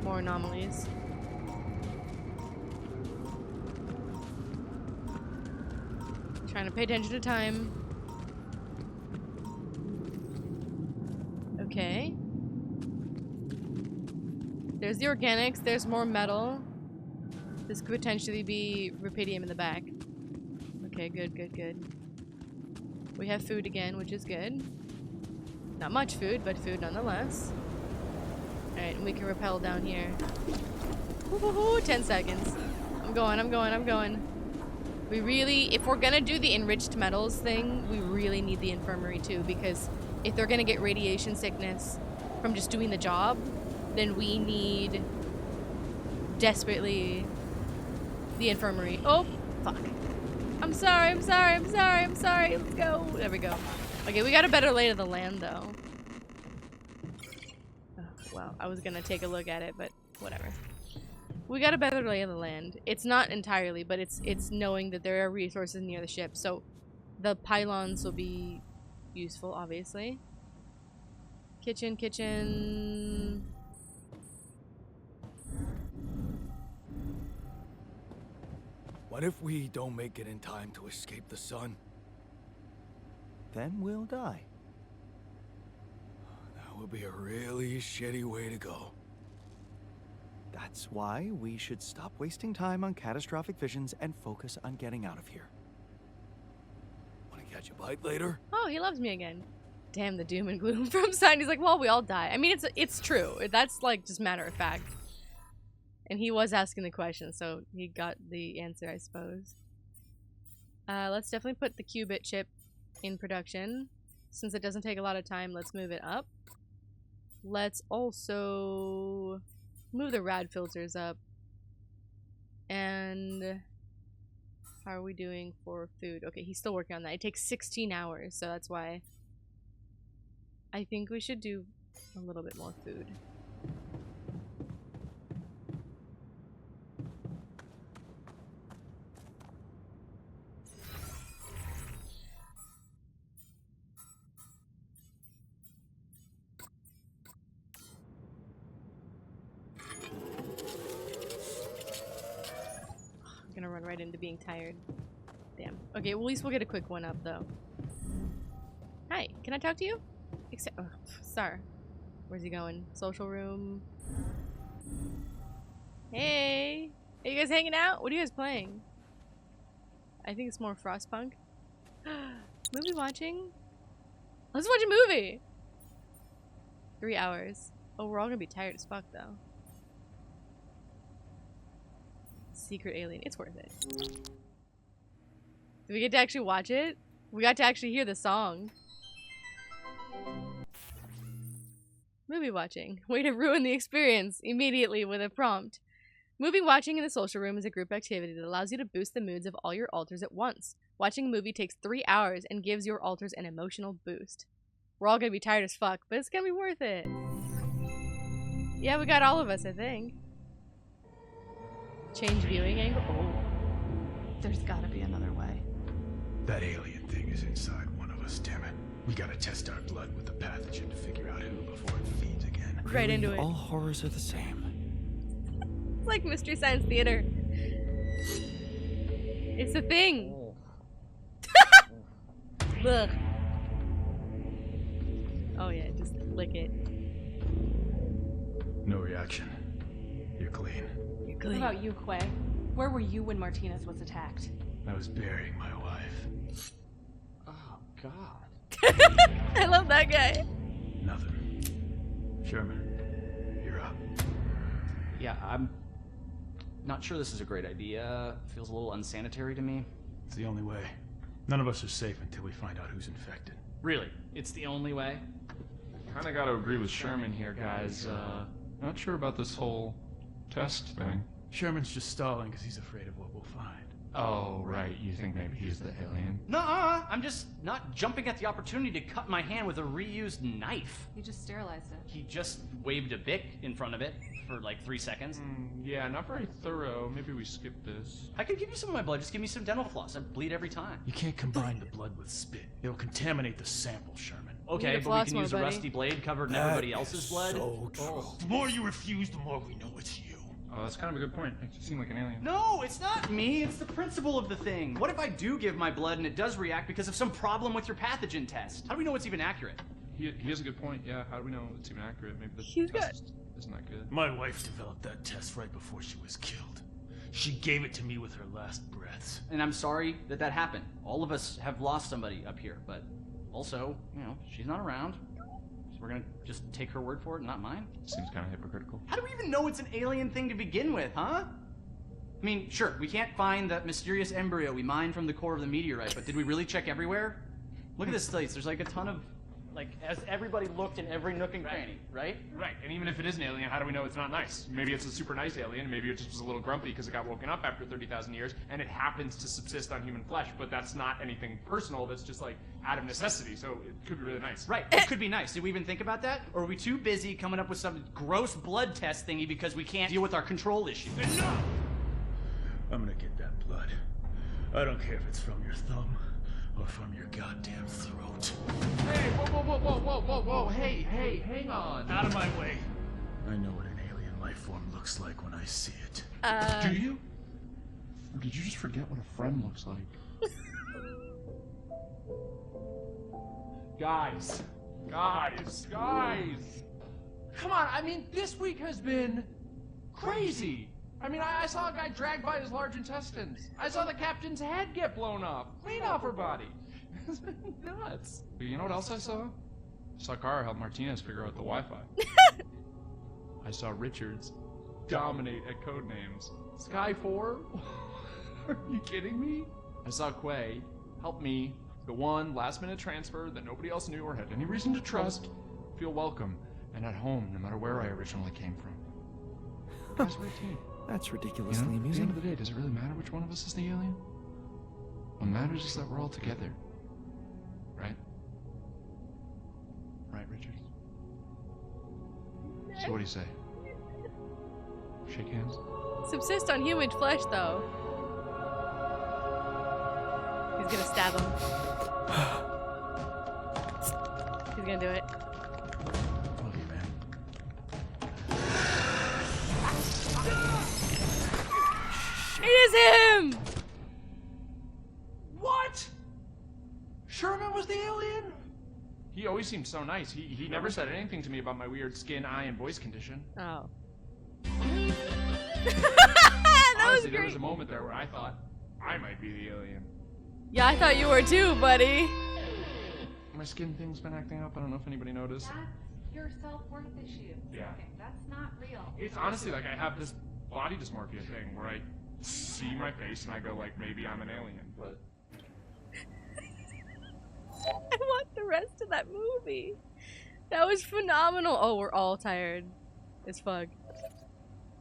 More anomalies. Trying to pay attention to time. Okay. There's the organics. There's more metal. This could potentially be Rapidium in the back. Okay, good, good, good. We have food again, which is good. Not much food, but food nonetheless. Alright, and we can rappel down here. Woohoo, 10 seconds. I'm going. We really, if we're gonna do the enriched metals thing, we really need the infirmary too, because if they're gonna get radiation sickness from just doing the job, then we need desperately the infirmary. Oh, fuck. I'm sorry. Let's go. There we go. Okay, we got a better lay of the land, though. Oh, well, I was gonna take a look at it, but whatever. We got a better lay of the land. It's not entirely, but it's knowing that there are resources near the ship, so the pylons will be useful, obviously. Kitchen. What if we don't make it in time to escape the sun? Then we'll die. That would be a really shitty way to go. That's why we should stop wasting time on catastrophic visions and focus on getting out of here. Wanna catch a bite later? Oh, he loves me again. Damn the doom and gloom from Sign. He's like, well, we all die. I mean, it's true. That's like just matter of fact. And he was asking the question, so he got the answer, I suppose. Let's definitely put the qubit chip in production. Since it doesn't take a lot of time, let's move it up. Let's also move the rad filters up. And how are we doing for food? Okay, he's still working on that. It takes 16 hours, so that's why I think we should do a little bit more food. Gonna run right into being tired. Damn. Okay, well, at least we'll get a quick one up, though. Hi, can I talk to you? Oh, Star. Where's he going? Social room. Hey! Are you guys hanging out? What are you guys playing? I think it's more Frostpunk. Movie watching? Let's watch a movie! 3 hours. Oh, we're all gonna be tired as fuck, though. Secret alien. It's worth it. Did we get to actually watch it? We got to actually hear the song. Movie watching. Way to ruin the experience immediately with a prompt. Movie watching in the social room is a group activity that allows you to boost the moods of all your alters at once. Watching a movie takes 3 hours and gives your alters an emotional boost. We're all gonna be tired as fuck, but it's gonna be worth it. Yeah, we got all of us, I think. Change viewing angle. Oh. There's gotta be another way. That alien thing is inside one of us, damn it. We gotta test our blood with the pathogen to figure out who before it feeds again. Right into it. All horrors are the same. It's like Mystery Science Theater. It's a thing. Ugh. Oh yeah, just lick it. No reaction. You're clean. You're What clean. about you, Quay? Where were you when Martinez was attacked? I was burying my wife. Oh, God. I love that guy. Nothing. Sherman, you're up. Yeah, I'm not sure this is a great idea. Feels a little unsanitary to me. It's the only way. None of us are safe until we find out who's infected. Really? It's the only way? Kinda gotta agree with Sherman here, guys. Not sure about this whole test thing. Sherman's just stalling because he's afraid of what we'll find. Oh, right. You think maybe he's the alien? Nuh-uh! I'm just not jumping at the opportunity to cut my hand with a reused knife. You just sterilized it. He just waved a bic in front of it for like 3 seconds. Yeah, not very thorough. Maybe we skip this. I could give you some of my blood. Just give me some dental floss. I bleed every time. You can't combine the blood with spit. It'll contaminate the sample, Sherman. Okay, to but we floss can more, use a buddy. rusty blade covered in everybody else's blood. So true. The more you refuse, the more we know it's you. Oh, that's kind of a good point. Makes you seem like an alien. No, it's not me. It's the principle of the thing. What if I do give my blood and it does react because of some problem with your pathogen test? How do we know it's even accurate? He has a good point. Yeah, how do we know it's even accurate? Maybe the He's test isn't that good. My wife developed that test right before she was killed. She gave it to me with her last breaths. And I'm sorry that that happened. All of us have lost somebody up here, but also, you know, she's not around. So we're gonna just take her word for it, not mine? Seems kind of hypocritical. How do we even know it's an alien thing to begin with, huh? I mean, sure, we can't find that mysterious embryo we mined from the core of the meteorite, but did we really check everywhere? Look at this place. There's like a ton of, like, as everybody looked in every nook and cranny, right? Right, and even if it is an alien, how do we know it's not nice? Maybe it's a super nice alien, maybe it just was a little grumpy because it got woken up after 30,000 years, and it happens to subsist on human flesh, but that's not anything personal, that's just like out of necessity, so it could be really nice. Right, it could be nice. Did we even think about that? Or are we too busy coming up with some gross blood test thingy because we can't deal with our control issues? Enough! I'm gonna get that blood. I don't care if it's from your thumb or from your goddamn throat. Hey, whoa, hey, hang on. Out of my way. I know what an alien life form looks like when I see it. Do you? Or did you just forget what a friend looks like? Guys. Come on, I mean, this week has been crazy. I mean, I saw a guy dragged by his large intestines. I saw the captain's head get blown off, clean off her body. It's been nuts. But you know what else I saw? I saw Kara help Martinez figure out the Wi-Fi. I saw Richards dominate at Codenames. Sky 4? Are you kidding me? I saw Quay help me, the one last-minute transfer that nobody else knew or had any reason to trust, feel welcome and at home no matter where I originally came from. That's my team. That's ridiculously At the end amusing. of the day, does it really matter which one of us is the alien? What matters is that we're all together. Right? Right, Richard? So what do you say? Shake hands? Subsist on human flesh, though. He's gonna stab him. He's gonna do it. Love you, man. It is him! What? Sherman was the alien? He always seemed so nice. He never said anything to me about my weird skin, eye, and voice condition. Oh. Honestly, That was there was great. a moment there where I thought I might be the alien. Yeah, I thought you were too, buddy. My skin thing's been acting up. I don't know if anybody noticed. That's your self-worth issue. Yeah. Okay, that's not real. It's honestly like I have this body dysmorphia thing where I see my face and I go like, maybe I'm an alien, but I want the rest of that movie. That was phenomenal. Oh, we're all tired as fuck.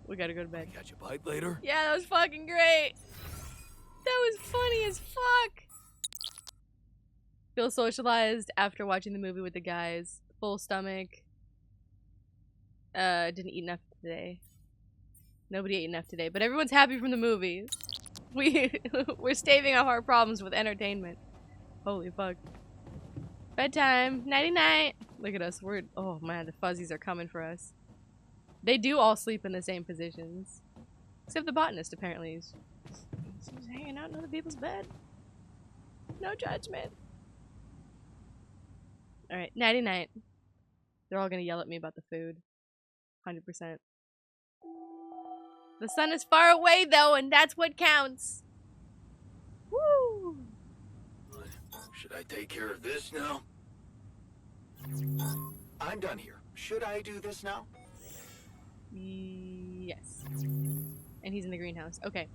We gotta go to bed. Catch a bite later. Yeah, that was fucking great. That was funny as fuck. Feel socialized after watching the movie with the guys. Full stomach. Didn't eat enough today. Nobody ate enough today, but everyone's happy from the movie. We're staving off our problems with entertainment. Holy fuck. Bedtime. Nighty night. Look at us. We're oh man, the fuzzies are coming for us. They do all sleep in the same positions. Except the botanist apparently is hanging out in other people's bed. No judgment. Alright, nighty night. They're all gonna yell at me about the food. 100%. The sun is far away, though, and that's what counts. Woo! Should I take care of this now? I'm done here. Should I do this now? Yes. And he's in the greenhouse. Okay.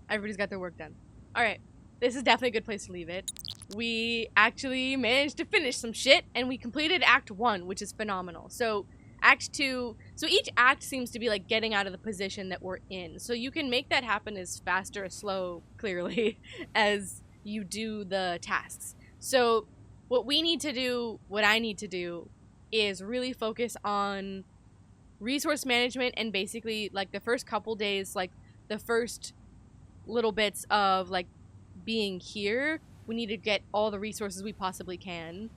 Everybody's got their work done. Alright. This is definitely a good place to leave it. We actually managed to finish some shit, and we completed Act 1, which is phenomenal. So, Act 2... So each act seems to be, like, getting out of the position that we're in. So you can make that happen as fast or as slow, clearly, as you do the tasks. So, what we need to do, what I need to do, is really focus on resource management and basically, like, the first couple days, like, the first little bits of, like, being here, we need to get all the resources we possibly can.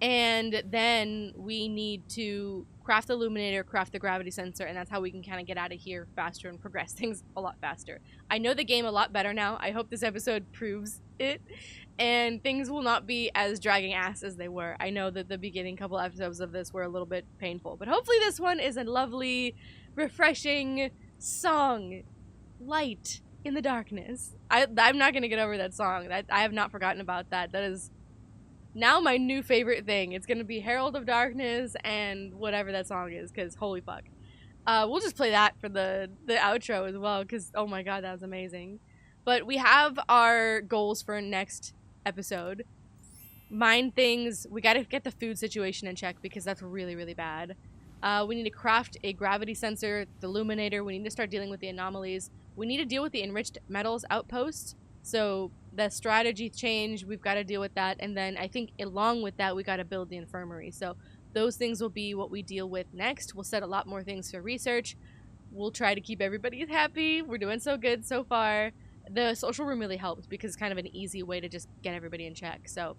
And then we need to craft the illuminator, craft the gravity sensor, and that's how we can kind of get out of here faster and progress things a lot faster. I know the game a lot better now. I hope this episode proves it. And things will not be as dragging ass as they were. I know that the beginning couple episodes of this were a little bit painful, but hopefully this one is a lovely, refreshing song. Light in the darkness. I'm not gonna get over that song. I have not forgotten about that. That is now my new favorite thing. It's gonna be Herald of Darkness and whatever that song is, because holy fuck. We'll just play that for the outro as well, because oh my god, that was amazing. But we have our goals for next episode. Mine things, we gotta get the food situation in check, because that's really, really bad. We need to craft a gravity sensor, the illuminator. We need to start dealing with the anomalies. We need to deal with the enriched metals outpost. So the strategy change, we've got to deal with that. And then I think along with that, we got to build the infirmary. So those things will be what we deal with next. We'll set a lot more things for research. We'll try to keep everybody happy. We're doing so good so far. The social room really helps because it's kind of an easy way to just get everybody in check. So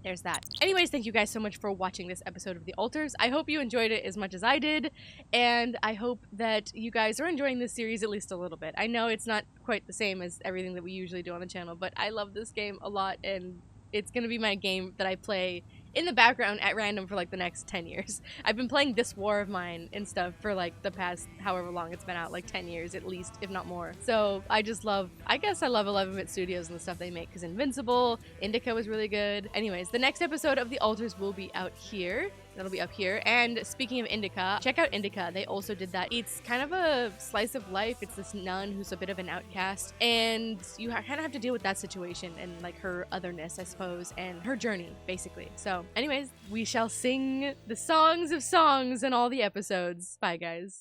there's that. Anyways, thank you guys so much for watching this episode of The Altars. I hope you enjoyed it as much as I did, and I hope that you guys are enjoying this series at least a little bit. I know it's not quite the same as everything that we usually do on the channel, but I love this game a lot, and it's gonna be my game that I play in the background at random for like the next 10 years. I've been playing this war of mine and stuff for like the past however long it's been out, like 10 years at least, if not more. So I just love, I guess I love 11-bit studios and the stuff they make, because Invincible, Indica was really good. Anyways, the next episode of The Altars will be out here. That'll be up here. And speaking of Indica, check out Indica. They also did that. It's kind of a slice of life. It's this nun who's a bit of an outcast, and you kind of have to deal with that situation and like her otherness, I suppose, and her journey, basically. So anyways, we shall sing the songs of songs in all the episodes. Bye, guys.